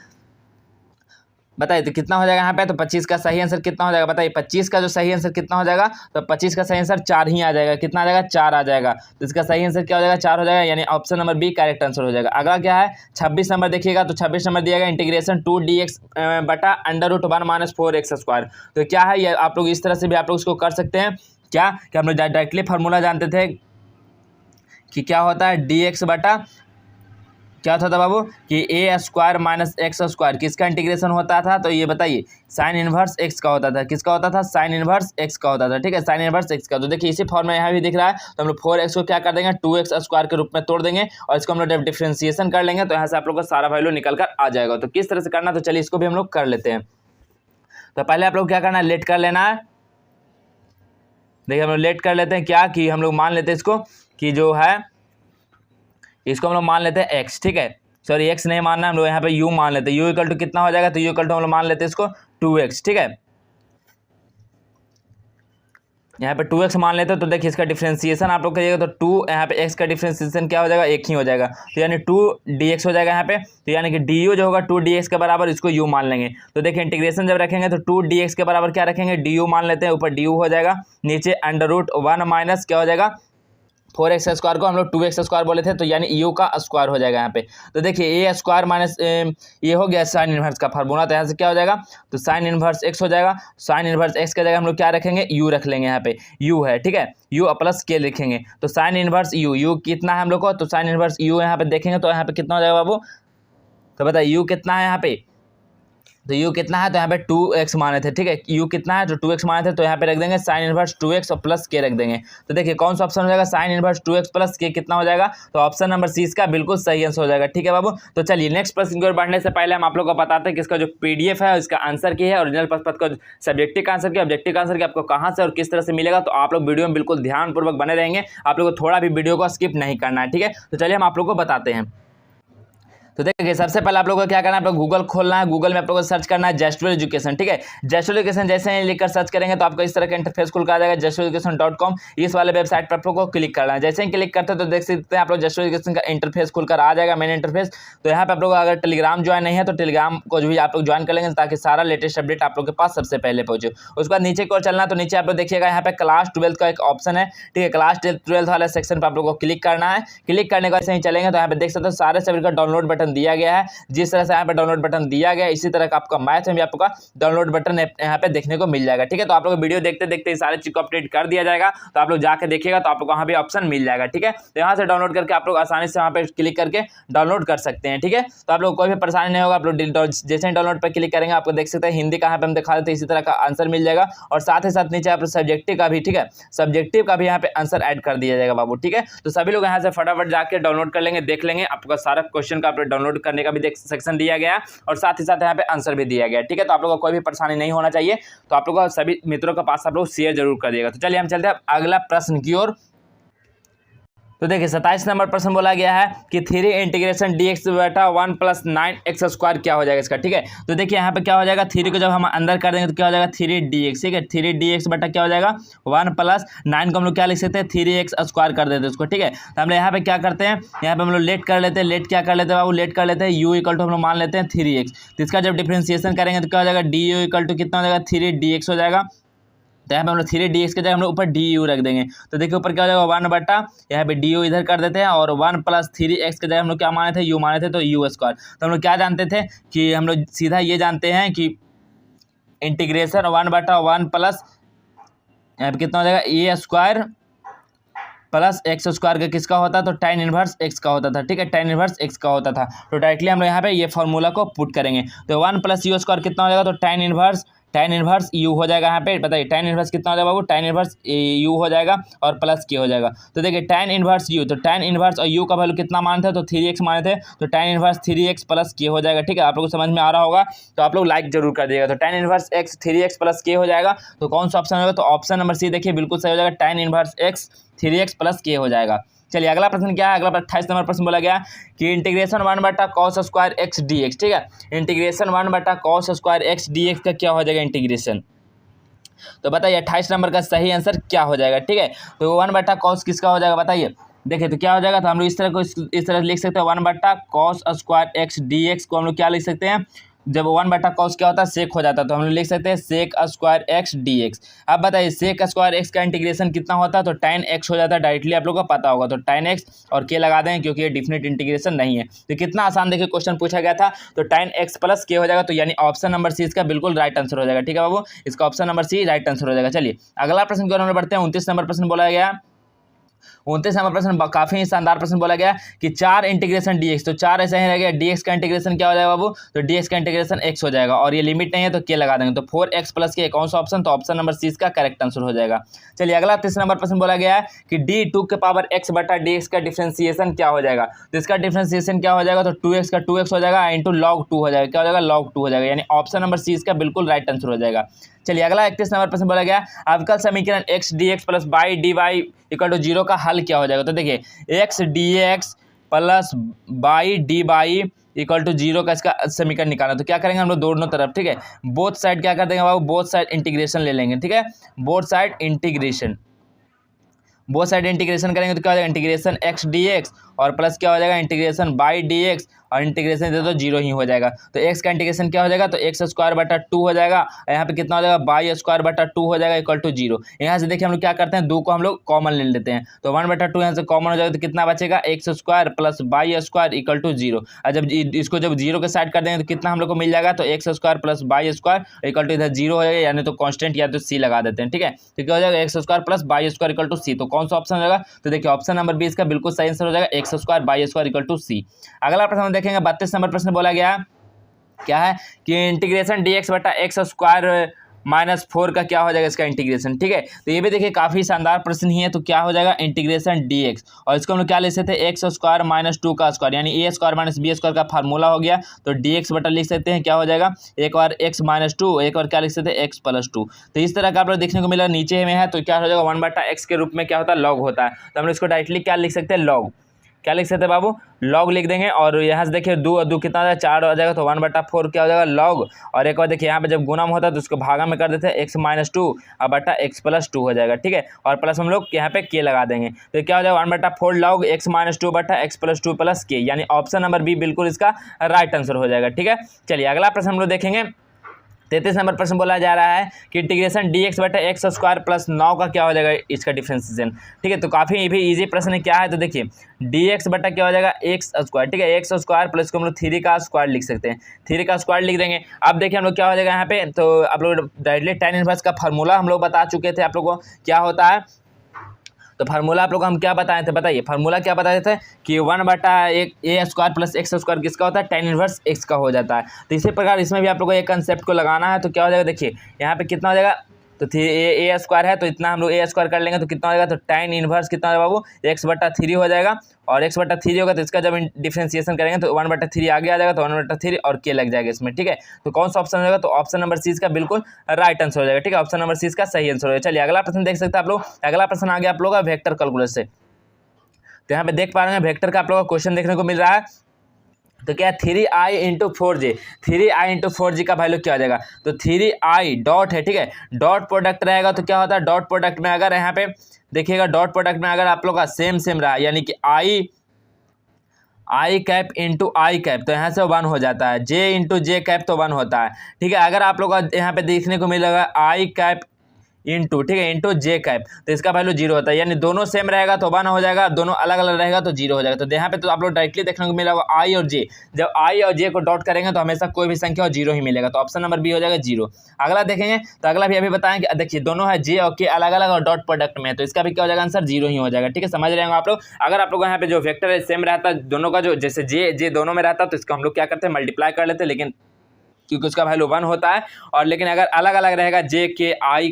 बताइए तो कितना हो जाएगा यहाँ पे। तो 25 का सही आंसर कितना हो जाएगा, बताइए 25 का जो सही आंसर कितना हो जाएगा, तो 25 का सही आंसर 4 ही आ जाएगा। कितना आ जाएगा, 4 आ जाएगा। तो इसका सही आंसर क्या हो जाएगा, 4 हो जाएगा, यानी option number B correct answer हो जाएगा। अगला क्या है 26 नंबर देखिएगा, तो 26 नंबर दिया गया इंटीग्रेशन 2 dx बटा under root 1 minus 4x square. तो क्या है ये, आप लोग इस तरह से भी आप लोग इसको कर सकते हैं। क्या कि हम लोग डायरेक्टली फार्मूला जानते थे कि क्या होता है dx बटा क्या होता था बाबू, कि ए स्क्वायर माइनस एक्स स्क्वायर, किसका इंटीग्रेशन होता था, तो ये बताइए साइन इनवर्स एक्स का होता था। किसका होता था, साइन इनवर्स एक्स का होता था। ठीक है, साइन इनवर्स एक्स का। तो देखिए इसी फॉर्म में यहाँ भी दिख रहा है, तो हम लोग 4x को क्या कर देंगे 2x स्क्वायर के रूप में तोड़ देंगे और इसको हम लोग डिफ्रेंसिएशन कर लेंगे, तो यहाँ से आप लोग का सारा वैल्यू निकल कर आ जाएगा। तो किस तरह से करना, तो चलिए इसको भी हम लोग कर लेते हैं। तो पहले आप लोग क्या करना है, लेट कर लेना है। देखिए हम लोग लेट कर लेते हैं, क्या कि हम लोग मान लेते हैं इसको कि जो है इसको हम लोग मान लेते हैं x। ठीक है, सॉरी x नहीं मानना, हम लोग यहाँ पे u मान लेते हैं। u इक्वल टू कितना हो जाएगा, तो u इक्वल टू हम लोग मान लेते हैं इसको 2x। ठीक है, यहाँ पे 2x मान लेते हो तो देखिए इसका डिफ्रेंसिएशन आप लोग करिएगा तो 2 यहाँ पे x का डिफ्रेंसिएशन क्या हो जाएगा, एक ही हो जाएगा, तो यानी 2 dx हो जाएगा यहाँ पे, तो यानी कि du जो होगा 2 dx के बराबर, इसको u मान लेंगे। तो देखिए इंटीग्रेशन जब रखेंगे तो 2 dx के बराबर क्या रखेंगे, du मान लेते हैं, ऊपर du हो जाएगा, नीचे √1 माइनस क्या हो जाएगा 4x स्क्वायर को हम लोग 2x स्क्वायर बोले थे, तो यानी u का स्क्वायर हो जाएगा यहाँ पे। तो देखिए a स्क्वायर माइनस ये हो गया साइन इनवर्स का फार्मूला, तो यहाँ से क्या हो जाएगा, तो साइन इनवर्स x हो जाएगा। साइन इनवर्स x की जगह हम लोग क्या रखेंगे, u रख लेंगे, यहाँ पे u है, ठीक है, u प्लस k लिखेंगे। तो साइन इनवर्स u कितना है हम लोग को, तो साइन इनवर्स u यहाँ पे देखेंगे तो यहाँ पे कितना हो जाएगा बाबू, तो बताइए u कितना है यहाँ पे, तो u कितना है, तो यहाँ पे 2x माने थे, ठीक है, u कितना है तो 2x माने थे, तो यहाँ पे रख देंगे साइन इनवर्स 2x और प्लस k रख देंगे। तो देखिए कौन सा ऑप्शन हो जाएगा, sine inverse 2x plus k कितना हो जाएगा, तो ऑप्शन नंबर सी इसका बिल्कुल सही आंसर हो जाएगा। ठीक है बाबू, तो चलिए नेक्स्ट प्रश्न की ओर बढ़ने से पहले हम आप लोग को बताते हैं कि इसका जो PDF है इसका आंसर की है, ओरिजिनल प्रश्न का सब्जेक्टिव का आंसर की, ऑब्जेक्टिव का आंसर की आपको कहाँ से और किस तरह से मिलेगा, तो आप लोग वीडियो में बिल्कुल ध्यानपूर्वक बने रहेंगे, आप लोग को थोड़ा भी वीडियो को स्किप नहीं करना है। ठीक है, तो चलिए हम आप लोग को बताते हैं। तो देखिए सबसे पहले आप लोगों को क्या करना है, आप लोग गूगल खोलना है, गूगल में आप लोगों को सर्च करना है जेस्टवेल एजुकेशन। ठीक है, जेस्टवेल एजुकेशन जैसे ही लिखकर सर्च करेंगे तो आपको इस तरह का इंटरफेस खुल कर आ जाएगा jestueleducation.com, इस वाले वेबसाइट पर आप लोग को क्लिक करना है। जैसे ही क्लिक करते हैं तो देख सकते हैं आप लोग जेस्टवेल एजुकेशन का इंटरफेस खुलकर आ जाएगा, मेन इंटरफेस। तो यहाँ पर आप लोग अगर टेलीग्राम ज्वाइन नहीं है तो टेलीग्राम को भी आप लोग ज्वाइन कर लेंगे ताकि सारा लेटेस्ट अपडेट आप लोग के पास सबसे पहले पहुंचे। उसके बाद नीचे की ओर चलना, तो नीचे आप लोग देखिएगा यहाँ पे क्लास 12 का एक ऑप्शन है। ठीक है, क्लास 12 वाले सेक्शन पर आप लोग को क्लिक करना है। क्लिक करने के बाद सही चलेंगे तो यहाँ पे देख सकते हो सारे सभी का डाउनलोड बटन दिया गया है। जिस तरह से यहाँ पे डाउनलोड बटन दिया गया है इसी तरह का आपका मैथ में भी आपका डाउनलोड बटन यहाँ पे देखने को मिल जाएगा। ठीक है, तो आप लोग वीडियो देखते देखते सारे चीज को अपडेट कर दिया जाएगा, तो आप लोग जाके देखिएगा तो आप लोग वहाँ भी ऑप्शन मिल जाएगा। ठीक है, तो यहाँ से डाउनलोड करके आप लोग आसानी से वहाँ पे क्लिक करके डाउनलोड कर सकते हैं। ठीक है, तो आप लोग कोई भी परेशानी नहीं होगा, आप लोग जैसे ही डाउनलोड पर क्लिक करेंगे आपको देख सकते हैं हिंदी का यहाँ पे हम दिखा देते हैं, इसी तरह का आंसर मिल जाएगा। और साथ ही साथ नीचे आप सब्जेक्टिव का भी, ठीक है, सब्जेक्टिव का भी यहाँ पे आंसर ऐड कर दिया जाएगा बाबू। ठीक है, तो सभी लोग यहाँ से फटाफट जाके डाउनलोड कर लेंगे, देख लेंगे, आपका सारा क्वेश्चन का आप डाउनलोड करने का भी सेक्शन दिया गया है और साथ ही साथ यहाँ पे आंसर भी दिया गया है। ठीक है, तो आप लोगों को कोई भी परेशानी नहीं होना चाहिए, तो आप लोगों को सभी मित्रों के पास आप लोग शेयर जरूर कर दिएगा। तो चलिए हम चलते हैं अगला प्रश्न की ओर। तो देखिए 27 नंबर प्रश्न बोला गया है कि 3 इंटीग्रेशन dx बटा 1 + 9x स्क्वायर क्या हो जाएगा इसका। ठीक है, तो देखिए यहाँ पे क्या हो जाएगा, 3 को जब हम अंदर कर देंगे तो क्या हो जाएगा 3dx। ठीक है, 3dx बटा क्या हो जाएगा 1 + 9 को हम लोग क्या लिख सकते हैं 3x स्क्वायर कर देते हैं उसको। ठीक है, तो हम लोग यहाँ पे क्या करते हैं, यहाँ पे हम लोग लेट कर लेते हैं, लेट क्या कर लेते हैं बाबू, लेट कर लेते हैं u = हम लोग मान लेते हैं 3x। तो इसका जब डिफ्रेंसिएशन करेंगे तो क्या हो जाएगा du = कितना हो जाएगा 3dx हो जाएगा। तो यहाँ पे हम लोग 3dx के जगह हम लोग ऊपर du रख देंगे, तो देखिए ऊपर क्या हो जाएगा 1 बटा यहाँ पे du इधर कर देते हैं और 1 + 3x के जगह हम लोग क्या माने थे u माने थे, तो u स्क्वायर। तो हम लोग क्या जानते थे कि हम लोग सीधा ये जानते हैं कि इंटीग्रेशन 1 बटा 1 प्लस यहाँ पे कितना हो जाएगा a square plus x square का किसका होता तो tan इनवर्स x का होता था। ठीक है, tan इनवर्स x का होता था, तो डायरेक्टली हम लोग यहाँ पे ये फॉर्मूला को पुट करेंगे। तो 1 + u स्क्वायर कितना हो जाएगा, तो tan इनवर्स u हो जाएगा। यहाँ पे बताइए tan इनवर्स कितना हो जाएगा बाबू, tan इनवर्स u हो जाएगा और प्लस k हो जाएगा। तो देखिए tan इनवर्स u, तो tan इनवर्स और u का वैल्यू कितना माने थे, तो 3x माने थे, तो tan inverse 3x plus k हो जाएगा। ठीक है, आप लोग को समझ में आ रहा होगा तो आप लोग लाइक जरूर कर दिएगा। तो tan inverse x 3x plus k हो जाएगा, तो कौन सा ऑप्शन होगा, तो ऑप्शन नंबर सी देखिए बिल्कुल सही हो जाएगा, tan inverse x 3x plus k हो जाएगा। चलिए अगला प्रश्न क्या है, अगला 28 नंबर प्रश्न बोला गया कि इंटीग्रेशन 1 बटा cos स्क्वायर x dx। ठीक है, इंटीग्रेशन 1 बटा cos स्क्वायर x dx का क्या हो जाएगा इंटीग्रेशन, तो बताइए 28 नंबर का सही आंसर क्या हो जाएगा। ठीक है, तो 1 बटा cos किसका हो जाएगा बताइए, देखिए तो क्या हो जाएगा, तो हम लोग इस तरह लिख सकते हैं 1 बटा cos स्क्वायर x dx को हम लोग क्या लिख सकते हैं, जब 1 बटा cos क्या होता है सेक हो जाता है, तो हम लोग लिख सकते हैं सेक स्क्वायर x dx। अब बताइए सेक स्क्वायर x का इंटीग्रेशन कितना होता है, तो tan x हो जाता है, डायरेक्टली आप लोग को पता होगा, तो tan x और k लगा दें क्योंकि ये डिफिनिट इंटीग्रेशन नहीं है। तो कितना आसान देखिए क्वेश्चन पूछा गया था, तो tan x प्लस k हो जाएगा, तो यानी ऑप्शन नंबर सी इसका बिल्कुल राइट आंसर हो जाएगा। ठीक है बाबू, इसका option number C right answer हो जाएगा। चलिए अगला प्रश्न की ओर बढ़ते हैं। 29 नंबर प्रश्न बोला गया, 29 नंबर प्रश्न काफी शानदार प्रश्न बोला गया कि 4 इंटीग्रेशन dx, तो 4 ऐसे ही रह गया, dx का इंटीग्रेशन क्या हो जाएगा बाबू, तो dx का इंटीग्रेशन x हो जाएगा और ये लिमिट नहीं है तो k लगा देंगे, तो 4x प्लस k कौन सा ऑप्शन, तो ऑप्शन नंबर सी इसका करेक्ट आंसर हो जाएगा। चलिए अगला 30 नंबर प्रश्न बोला गया है कि d2 के पावर x बटा dx का डिफरेंशिएशन क्या हो जाएगा, तो इसका डिफरेंशिएशन क्या हो जाएगा, तो 2x का 2x हो जाएगा इंटू log 2 हो जाएगा, क्या हो जाएगा log 2 हो जाएगा, यानी ऑप्शन नंबर सी इसका बिल्कुल राइट आंसर हो जाएगा। चलिए अगला 31 नंबर प्रश्न बोला गया अवकल समीकरण x dx plus y dy = 0 का हल क्या हो जाएगा, तो देखिए x dx plus y dy equal to 0 का इसका समीकरण निकालना। तो क्या करेंगे हम लोग दोनों तरफ, ठीक है, बोथ साइड क्या कर देंगे बाबू, बोथ साइड इंटीग्रेशन ले लेंगे, ठीक है, बोथ साइड इंटीग्रेशन करेंगे तो क्या हो जाएगा, इंटीग्रेशन एक्स डी एक्स और प्लस क्या हो जाएगा, इंटीग्रेशन बाई डी एक्स और इंटीग्रेशन दे दो 0 ही हो जाएगा। तो एक्स का इंटीग्रेशन क्या हो जाएगा, तो एक्स स्क्वायर बटा 2 हो जाएगा, यहाँ पे कितना हो जाएगा, बाई स्क्वायर बटा 2 हो जाएगा इक्वल टू 0। यहाँ से देखिए हम लोग क्या करते हैं, 2 को हम लोग कॉमन ले लेते हैं, तो 1/2 यहाँ से कॉमन हो जाएगा तो कितना बचेगा, x square plus y square equal to 0। और जब इसको जब 0 के साइड कर देंगे तो कितना हम लोग को मिल जाएगा, तो x square plus y square equal to इधर 0 हो जाएगा, यानी तो कॉन्स्टेंट या तो सी लगा देते हैं, ठीक है। तो क्या हो जाएगा, x square plus y square equal to c. तो कौन सा ऑप्शन हो जाएगा, तो देखिए ऑप्शन नंबर बी इसका बिल्कुल सही आंसर हो जाएगा, x square y square equal to c. अगला प्रश्न हम देखेंगे 32 नंबर प्रश्न बोला गया क्या है कि इंटीग्रेशन dx बटा एक्स स्क्वायर -4 का क्या हो जाएगा इसका इंटीग्रेशन, ठीक है। तो ये भी देखिए काफी शानदार प्रश्न ही है। तो क्या हो जाएगा, इंटीग्रेशन dx और इसको हम लोग क्या लिख सकते हैं, एक्स स्क्वायर -2 का स्क्वायर यानी ए स्क्वायर माइनस बी स्क्वायर का फार्मूला हो गया। तो dx बटा लिख सकते हैं क्या हो जाएगा, एक बार x -2 एक बार क्या लिख सकते हैं x +2। तो इस तरह का आप लोग देखने को मिला, नीचे में है तो क्या हो जाएगा 1/x के रूप में क्या होता है, लॉग होता है। तो हम लोग इसको डायरेक्टली क्या लिख सकते हैं, लॉग, क्या लिख सकते हैं बाबू, लॉग लिख देंगे। और यहाँ से देखिए 2 और 2 कितना हो जाएगा, 4 हो जाएगा, तो 1/4 क्या हो जाएगा, लॉग। और एक बार देखिए यहाँ पे जब गुणम होता है तो उसको भागा में कर देते हैं, x -2 और बटा x +2 हो जाएगा, ठीक है। और प्लस हम लोग यहाँ पे k लगा देंगे तो क्या हो जाएगा 1/4 लॉग x -2 बटा x +2 प्लस k, यानी ऑप्शन नंबर बी बिल्कुल इसका राइट आंसर हो जाएगा, ठीक है। चलिए अगला प्रश्न हम लोग देखेंगे। 33 नंबर प्रश्न बोला जा रहा है कि इंटीग्रेशन dx बटा एक्स स्क्वायर प्लस 9 का क्या हो जाएगा इसका डिफरेंशिएशन, ठीक है। तो काफ़ी ये भी इजी प्रश्न है, क्या है तो देखिए dx बटा क्या हो जाएगा एक्स स्क्वायर, ठीक है, एक्स स्क्वायर प्लस को हम लोग 3 का स्क्वायर लिख सकते हैं, 3 का स्क्वायर लिख देंगे। अब देखिए हम लोग क्या हो जाएगा यहाँ पे, तो आप लोग डायरेक्टली tan इनवर्स का फार्मूला हम लोग बता चुके थे आप लोगों को क्या होता है। तो फार्मूला आप लोग हम क्या बताए थे, बताइए फार्मूला क्या बताए थे कि 1/1 ए स्क्वायर प्लस एक्स स्क्वायर किसका होता है, tan इनवर्स एक्स का हो जाता है। तो इसी प्रकार इसमें भी आप लोग को एक कंसेप्ट को लगाना है। तो क्या हो जाएगा, देखिए यहाँ पे कितना हो जाएगा, तो ए स्क्वायर है तो इतना हम लोग ए स्क्वायर कर लेंगे तो कितना हो जाएगा, तो tan इनवर्स कितना हो बाबू, x/3 हो जाएगा। और x/3 होगा तो इसका जब डिफरेंशिएशन करेंगे तो 1/3 आगे आ जाएगा, तो 1/3 और k लग जाएगा इसमें, ठीक है। तो कौन सा ऑप्शन हो जाएगा, तो ऑप्शन नंबर सी इसका बिल्कुल राइट आंसर हो जाएगा, ठीक है, ऑप्शन नंबर सी इसका सही आंसर हो जाएगा। चलिए अगला प्रश्न देख सकते हैं आप लोग। अगला प्रश्न आ गया आप लोग का वेक्टर कैलकुलस से। तो यहाँ पे देख पा रहे हैं वेक्टर का आप लोग को क्वेश्चन देखने को मिल रहा है। तो क्या 3i into 4j, 3i into 4j का वैल्यू क्या हो जाएगा, तो 3i डॉट है, ठीक है, डॉट प्रोडक्ट रहेगा तो क्या होता है, डॉट प्रोडक्ट में अगर यहाँ पे देखिएगा डॉट प्रोडक्ट में अगर आप लोग का सेम रहा यानी कि आई कैप इंटू आई कैप तो यहाँ से 1 हो जाता है, जे इंटू जे कैप तो 1 होता है, ठीक है। अगर आप लोग का यहाँ पे देखने को मिलेगा आई कैप इंटू, ठीक है, इंटू जे कैप तो इसका वैल्यू 0 होता है, यानी दोनों सेम रहेगा तो 1 हो जाएगा, दोनों अलग अलग रहेगा तो 0 हो जाएगा। तो यहाँ पे तो आप लोग डायरेक्टली देखने को मिलेगा आई और जे, जब आई और जे को डॉट करेंगे तो हमेशा कोई भी संख्या हो 0 ही मिलेगा, तो ऑप्शन नंबर बी हो जाएगा 0। अगला देखेंगे तो अगला भी अभी बताएं कि देखिए दोनों है जे और के अलग अलग और डॉट प्रोडक्ट में, तो इसका भी क्या हो जाएगा आंसर 0 ही हो जाएगा, ठीक है, समझ रहे हैं आप लोग। अगर आप लोग यहाँ पे जो वेक्टर है सेम रहता है दोनों का, जो जैसे जे दोनों में रहता है तो इसको हम लोग क्या करते हैं मल्टीप्लाई कर लेते हैं, लेकिन क्योंकि उसका वैल्यू 1 होता है। और लेकिन अगर अलग अलग रहेगा जे के आई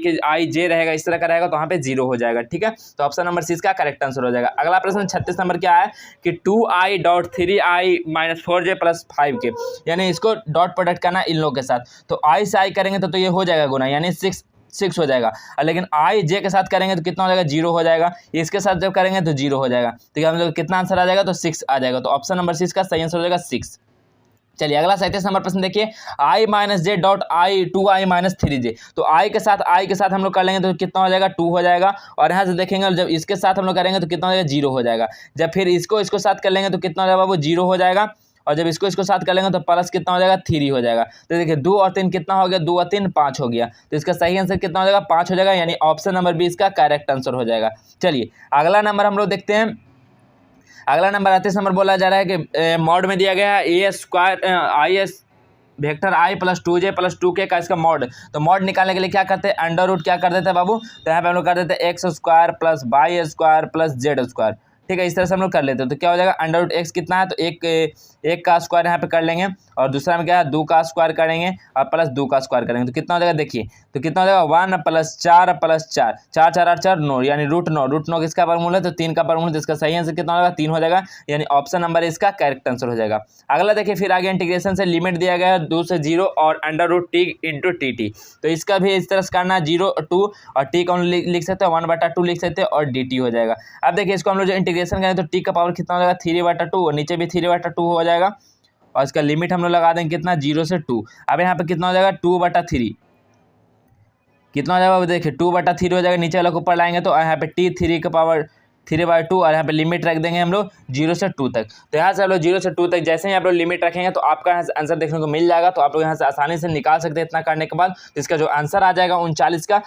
जे रहेगा इस तरह का रहेगा तो वहाँ पे 0 हो जाएगा, ठीक है। तो ऑप्शन नंबर सी इसका करेक्ट आंसर हो जाएगा। अगला प्रश्न 36 नंबर क्या है कि 2i dot 3i minus 4j plus 5k, यानी इसको डॉट प्रोडक्ट करना इन लोग के साथ। तो आई से आई करेंगे तो ये हो जाएगा गुना, यानी 6 हो जाएगा। लेकिन आई जे के साथ करेंगे तो कितना हो जाएगा, 0 हो जाएगा। इसके साथ जब करेंगे तो 0 हो जाएगा। तो हम लोग कितना आंसर आ जाएगा, तो 6 आ जाएगा। तो ऑप्शन नंबर सी इसका सही आंसर हो जाएगा 6। चलिए अगला 37 नंबर प्रश्न देखिए, i minus J dot I 2i minus 3j, तो i के साथ हम लोग कर लेंगे तो कितना हो जाएगा, 2 हो जाएगा। और यहाँ से देखेंगे जब इसके साथ हम लोग करेंगे तो कितना हो जाएगा, 0 हो जाएगा। जब फिर इसको साथ कर लेंगे तो कितना हो जाएगा, वो 0 हो जाएगा। और जब इसको साथ कर लेंगे तो प्लस कितना हो जाएगा, 3 हो जाएगा। तो देखिए 2 और 3 कितना हो गया, 2 और 3 5 हो गया। तो इसका सही आंसर कितना हो जाएगा, 5 हो जाएगा, यानी ऑप्शन नंबर बी इसका करेक्ट आंसर हो जाएगा। चलिए अगला नंबर हम लोग देखते हैं। अगला नंबर 38 नंबर बोला जा रहा है कि मॉड में दिया गया है a square I S vector i plus 2j plus 2k का इसका मॉड। तो मॉड निकालने के लिए क्या करते हैं, अंडर रूट क्या कर देते हैं बाबू, तो यहाँ पे हम लोग कर देते हैं x square plus y square plus z square, ठीक है, इस तरह से हम लोग कर लेते हैं। तो क्या हो जाएगा, अंडर रूट एक्स कितना है, तो एक का स्क्वायर यहाँ पे कर लेंगे और दूसरा में क्या है 2 का स्क्वायर करेंगे और प्लस 2 का स्क्वायर करेंगे। तो कितना हो जाएगा, देखिए तो कितना हो जाएगा 1 प्लस 4 प्लस 4 4 4 8 4 9, यानी रूट 9 किसका वर्गमूल है, तो 3 का वर्गमूल। तो इसका सही आंसर कितना होगा, 3 हो जाएगा, यानी ऑप्शन नंबर इसका करेक्ट आंसर हो जाएगा। अगला देखिए फिर आगे इंटीग्रेशन से लिमिट दिया गया है 2 से 0 और under root t into t t. तो इसका भी इस तरह से करना 0 2 और टी कौन लिख सकते हैं 1/2 लिख सकते हैं और डी टी हो जाएगा। अब देखिए इसको हम लोग जो इंटीग्रेशन करें तो टी का पावर कितना हो जाएगा 3/2 और नीचे भी 3/2 हो जाएगा। और इसका लिमिट हम लोग लगा देंगे कितना 0 से 2। अब यहाँ पे कितना हो जाएगा 2/3, कितना हो जाएगा देखिए 2/3 हो जाएगा। नीचे वाला को ऊपर लाएंगे तो यहाँ पे t3 का पावर 3/2 और यहाँ पे लिमिट रख देंगे हम लोग 0 से 2 तक। तो यहाँ से हम लोग 0 से 2 तक जैसे ही आप लोग लिमिट रखेंगे तो आपका यहाँ से आंसर देखने को मिल जाएगा। तो आप लोग यहाँ से आसानी से निकाल सकते हैं। इतना करने के बाद तो इसका जो आंसर आ जाएगा 39 का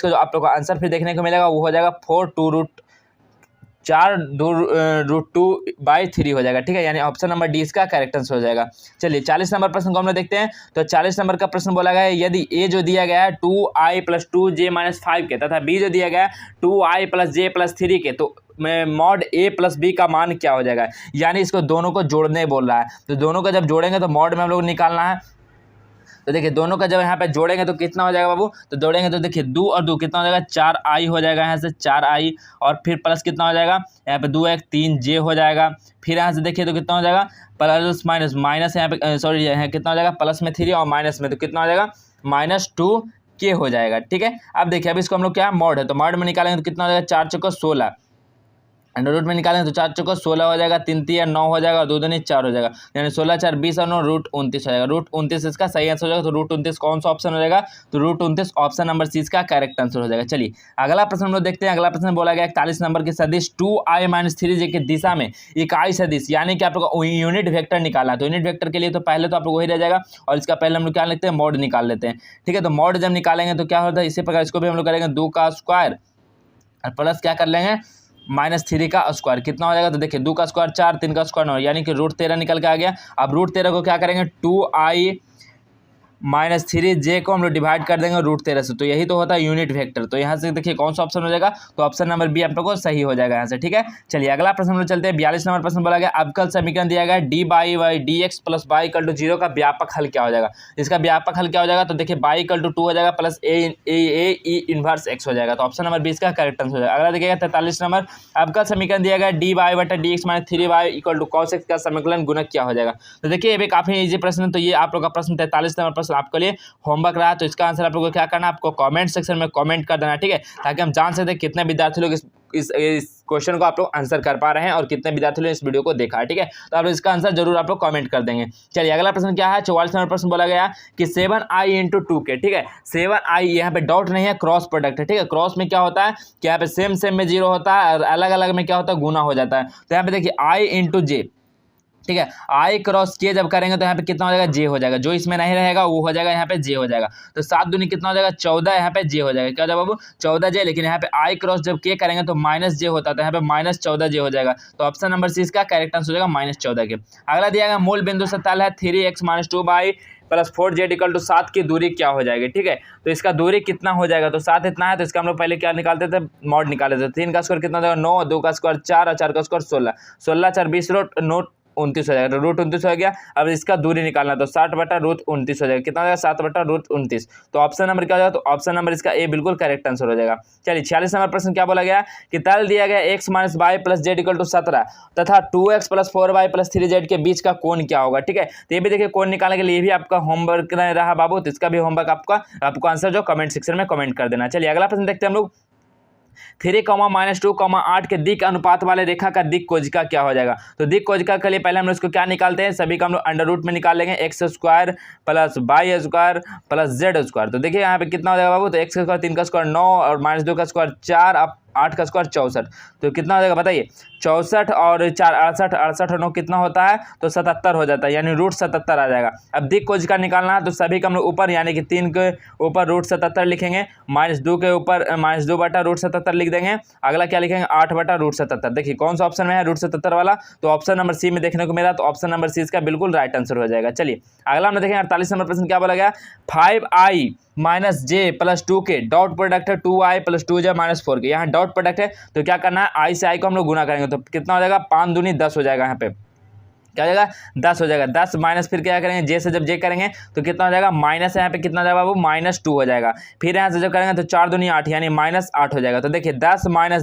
जो आप लोग का आंसर फिर देखने को मिलेगा वो हो जाएगा 4√2/3 हो जाएगा। ठीक है, यानी ऑप्शन नंबर डी इसका करेक्ट आंसर हो जाएगा। चलिए 40 नंबर प्रश्न को हम लोग देखते हैं। तो 40 नंबर का प्रश्न बोला गया है यदि ए जो दिया गया है 2i + 2j - 5 के तथा बी जो दिया गया है 2i + j + 3 के, तो मॉड a + b का मान क्या हो जाएगा। यानी इसको दोनों को जोड़ने बोल रहा है। तो दोनों को जब जोड़ेंगे तो मॉड में हम लोग निकालना है। तो देखिए दोनों का जब यहाँ पे जोड़ेंगे तो कितना हो जाएगा बाबू, तो जोड़ेंगे तो देखिए 2 और 2 कितना हो जाएगा 4i हो जाएगा यहाँ से 4i, और फिर प्लस कितना हो जाएगा यहाँ पे 2 1 3j हो जाएगा। फिर यहाँ से देखिए तो कितना हो जाएगा प्लस माइनस यहाँ पे सॉरी यहाँ कितना हो जाएगा प्लस में 3 और माइनस में तो कितना हो जाएगा -2k हो जाएगा। ठीक है, अब देखिए अब इसको हम लोग क्या मॉड है तो मॉड में निकालेंगे तो कितना हो जाएगा 4 चौको 16, अंडर रूट में निकालेंगे तो 4 चौको 16 हो जाएगा, 3 3 9 हो जाएगा, 2 दूनी 4 हो जाएगा, यानी 16 4 20 और 9 √29 हो जाएगा। √29 इसका सही आंसर हो जाएगा। तो √29 कौन सा ऑप्शन हो जाएगा, तो √29 ऑप्शन नंबर सी इसका करेक्ट आंसर हो जाएगा। चलिए अगला प्रश्न हम लोग देखते हैं। अगला प्रश्न बोला गया 41 नंबर के सदिश 2i - 3j की दिशा में इकाई सदिश, यानी कि आप लोग को यूनिट वेक्टर निकालना है। तो यूनिट वेक्टर के लिए तो पहले तो आप लोग वही रह जाएगा और इसका पहले हम लोग क्या लिखते हैं मॉड निकाल लेते हैं। ठीक है, तो मॉड जब निकालेंगे तो क्या होता है इसी प्रकार इसको भी हम लोग करेंगे 2 का स्क्वायर और प्लस क्या कर लेंगे -3 का स्क्वायर, कितना हो जाएगा तो देखिए 2 का स्क्वायर 4, 3 का स्क्वायर 9, यानी कि √13 निकल के आ गया। अब √13 को क्या करेंगे 2i - 3j को हम लोग डिवाइड कर देंगे √13 से, तो यही तो होता है यूनिट वेक्टर। तो यहाँ से देखिए कौन सा ऑप्शन हो जाएगा, तो ऑप्शन नंबर बी आप लोग को सही हो जाएगा यहाँ से। ठीक है, चलिए अगला प्रश्न हम लोग चलते हैं। 42 नंबर प्रश्न बोला गया अवकल समीकरण दिया गया d/dx + y = 0 का व्यापक हल क्या हो जाएगा। इसका व्यापक हल क्या हो जाएगा, तो देखिए y = 2 हो जाएगा प्लस a इनवर्स x हो जाएगा। तो ऑप्शन नंबर 20 का करेक्ट आंसर हो जाएगा। अगला देखिएगा 43 नंबर अवकल समीकरण दिया गया dy/dx - 3y = cos x का समीकरण गुणक क्या हो जाएगा। तो देखिए ये भी काफी इजी प्रश्न है। तो ये आप लोग का प्रश्न 43 नंबर प्रश्न आपके लिए होमवर्क रहा। तो इसका आंसर आप लोगों को क्या करना है, आपको कमेंट सेक्शन में कमेंट कर देना। ठीक है, ताकि हम जान सकते हैं कितने विद्यार्थी लोग इस क्वेश्चन को आप लोग आंसर कर पा रहे हैं और कितने विद्यार्थी लोग इस वीडियो को देखा है। ठीक है, तो आप लोग इसका आंसर जरूर आप लोग कमेंट कर देंगे। चलिए अगला प्रश्न क्या है, 44 नंबर प्रश्न बोला गया कि 7i × 2k। ठीक है, 7i यहाँ पे डॉट नहीं है, क्रॉस प्रोडक्ट है। ठीक है, क्रॉस में क्या होता है कि यहाँ पे सेम में 0 होता है और अलग अलग में क्या होता है गुना हो जाता है। तो यहाँ पे देखिए i × j, ठीक है, i क्रॉस k जब करेंगे तो यहाँ पे कितना हो जाएगा j हो जाएगा, जो इसमें नहीं रहेगा वो हो जाएगा यहाँ पे j हो जाएगा। तो 7 दूनी कितना हो जाएगा 14, यहाँ पे j हो जाएगा। क्या हो जाएगा बाबू 14j, लेकिन यहाँ पे i क्रॉस जब k करेंगे तो -j होता है, तो यहाँ पे -14j हो जाएगा। तो ऑप्शन नंबर सी इसका करेक्ट आंसर हो जाएगा -14 के। अगला दिया गया मूल बिंदु से तल है 3x - 2y + 4z = 7 की दूरी क्या हो जाएगी। ठीक है, तो इसका दूरी कितना हो जाएगा, तो 7 इतना है तो इसका हम लोग पहले क्या निकालते थे मॉड निकालते थे। 3 का स्क्वायर कितना हो जाएगा 9, 2 का स्क्वायर 4 और 4 का स्क्वायर 16, 16 4 20 √29 हो जाएगा। तो √29 हो गया। अब इसका दूरी निकालना तो 60/√29 हो जाएगा। कितना हो जाएगा 7/√29। तो ऑप्शन नंबर क्या हो जाएगा, तो ऑप्शन नंबर इसका ए बिल्कुल करेक्ट आंसर हो जाएगा। चलिए 46 नंबर प्रश्न क्या बोला गया कि तल दिया गया x - y + z = 17 तथा 2x + 4y + 3z के बीच का कोण क्या होगा। ठीक है, तो ये भी देखिए कोण निकालने के लिए भी आपका होमवर्क रहा बाबू। तो इसका भी होमवर्क आपको आंसर जो कमेंट सेक्शन में कमेंट कर देना। चलिए अगला प्रश्न देखते हैं हम लोग। 3, -2, 8 के दिक् अनुपात वाले रेखा का दिक् कोजिका क्या हो जाएगा। तो दिक् कोजिका के लिए पहले हम लोग इसको क्या निकालते हैं, सभी का हम लोग अंडर रूट में निकाल लेंगे x² + y² + z²। तो देखिए यहाँ पे कितना हो जाएगा बाबू, तो x का स्क्वायर 3 का स्क्वायर 9 और -2 का स्क्वायर 4, अब 8 का स्क्वायर 64। तो कितना हो जाएगा बताइए 64 और 4 68, 68 और 9 कितना होता है, तो 77 हो जाता है, यानी √77 आ जाएगा। अब दिक् कोजिका निकालना है तो सभी का हम लोग ऊपर यानी कि 3 के ऊपर √77 लिखेंगे, -2 के ऊपर -2/√77 लिख देंगे। अगला क्या लिखेंगे 8/√77। देखिए कौन सा ऑप्शन में है √77 वाला, तो ऑप्शन नंबर सी में देखने को मिला। तो ऑप्शन नंबर सी इसका बिल्कुल राइट आंसर हो जाएगा। चलिए अगला हम देखेंगे 48 नंबर प्रश्न क्या बोला गया 5i - j + 2k dot product है 2i + 2j - 4k। यहाँ डॉट प्रोडक्ट है तो क्या करना है i से i को हम लोग गुना करेंगे तो कितना हो जाएगा 5 दूनी 10 हो जाएगा। यहाँ पे क्या हो जाएगा 10 हो जाएगा। 10 माइनस फिर क्या करेंगे j से जब j करेंगे तो कितना हो जाएगा माइनस, यहाँ पे कितना हो जाएगा बाबू -2 हो जाएगा। फिर यहाँ से जब करेंगे तो 4 दूनी 8 यानी -8 हो जाएगा। तो देखिए 10 - 10,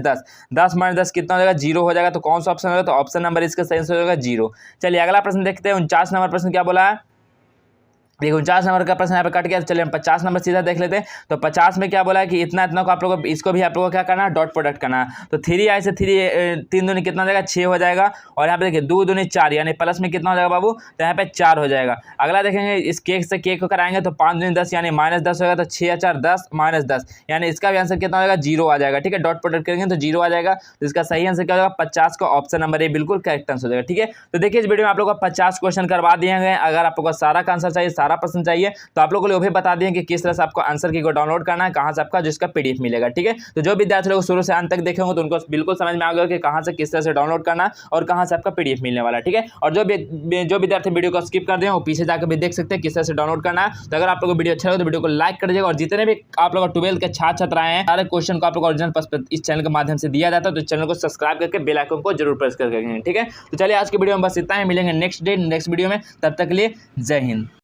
10 - 10 कितना हो जाएगा 0 हो जाएगा। तो कौन सा ऑप्शन होगा, तो ऑप्शन नंबर इसका सही हो जाएगा 0। चलिए अगला प्रश्न देखते हैं 49 नंबर प्रश्न क्या बोला है देखिए 49 नंबर का प्रश्न यहाँ पे कट गया। तो चलिए हम 50 नंबर सीधा देख लेते हैं। तो 50 में क्या बोला है कि इतना इतना को आप लोगों को, इसको भी आप लोगों को क्या करना है, डॉट प्रोडक्ट करना है। तो 3i से 3 दूनी कितना हो जाएगा, 6 हो जाएगा। और यहाँ पे देखिए 2 दूनी 4, यानी प्लस में कितना हो जाएगा बाबू, तो यहाँ पे 4 हो जाएगा। अगला देखेंगे इस केक से केक को कराएंगे तो 5 दूनी 10 यानी -10 होगा। तो 6 4 10 -10 यानी इसका भी आंसर कितना हो जाएगा, 0 आ जाएगा। ठीक है, डॉट प्रोडक्ट करेंगे तो 0 आ जाएगा। तो इसका सही आंसर क्या होगा, 50 का ऑप्शन नंबर ए बिल्कुल करेक्ट आंसर हो जाएगा। ठीक है, तो देखिए इस वीडियो में आप लोगों को 50 क्वेश्चन करवा दिए गए। अगर आप लोगों को सारा का आंसर चाहिए, सारा प्रश्न चाहिए, तो आप लोगों को भी बता दें कि किस तरह से आपको आंसर की को डाउनलोड करना है, कहां से आपका जिसका पीडीएफ मिलेगा। ठीक है, तो जो विद्यार्थी लोग शुरू से अंत तक देखे होंगे तो उनको बिल्कुल समझ में आ गया कि कहां से किस तरह से डाउनलोड करना है और कहां से आपका पीडीएफ मिलने वाला है। ठीक है, और जो विद्यार्थी वीडियो को स्किप कर दे वो पीछे जाकर भी देख सकते हैं किस तरह से डाउनलोड करना है। तो अगर आप लोगों को वीडियो अच्छा लगे तो वीडियो को लाइक कर दीजिएगा। और जितने भी आप लोग 12th के छात्र छात्रा हैं, सारे क्वेश्चन को आप लोग ओरिजिनल प्रश्न इस चैनल के माध्यम से दिया जाता है। तो चैनल को सब्सक्राइब करके बेल आइकन को जरूर प्रेस करके रखेंगे। ठीक है, तो चलिए आज की वीडियो में बस इतना ही, मिलेंगे नेक्स्ट वीडियो में। तब तक के लिए जय हिंद।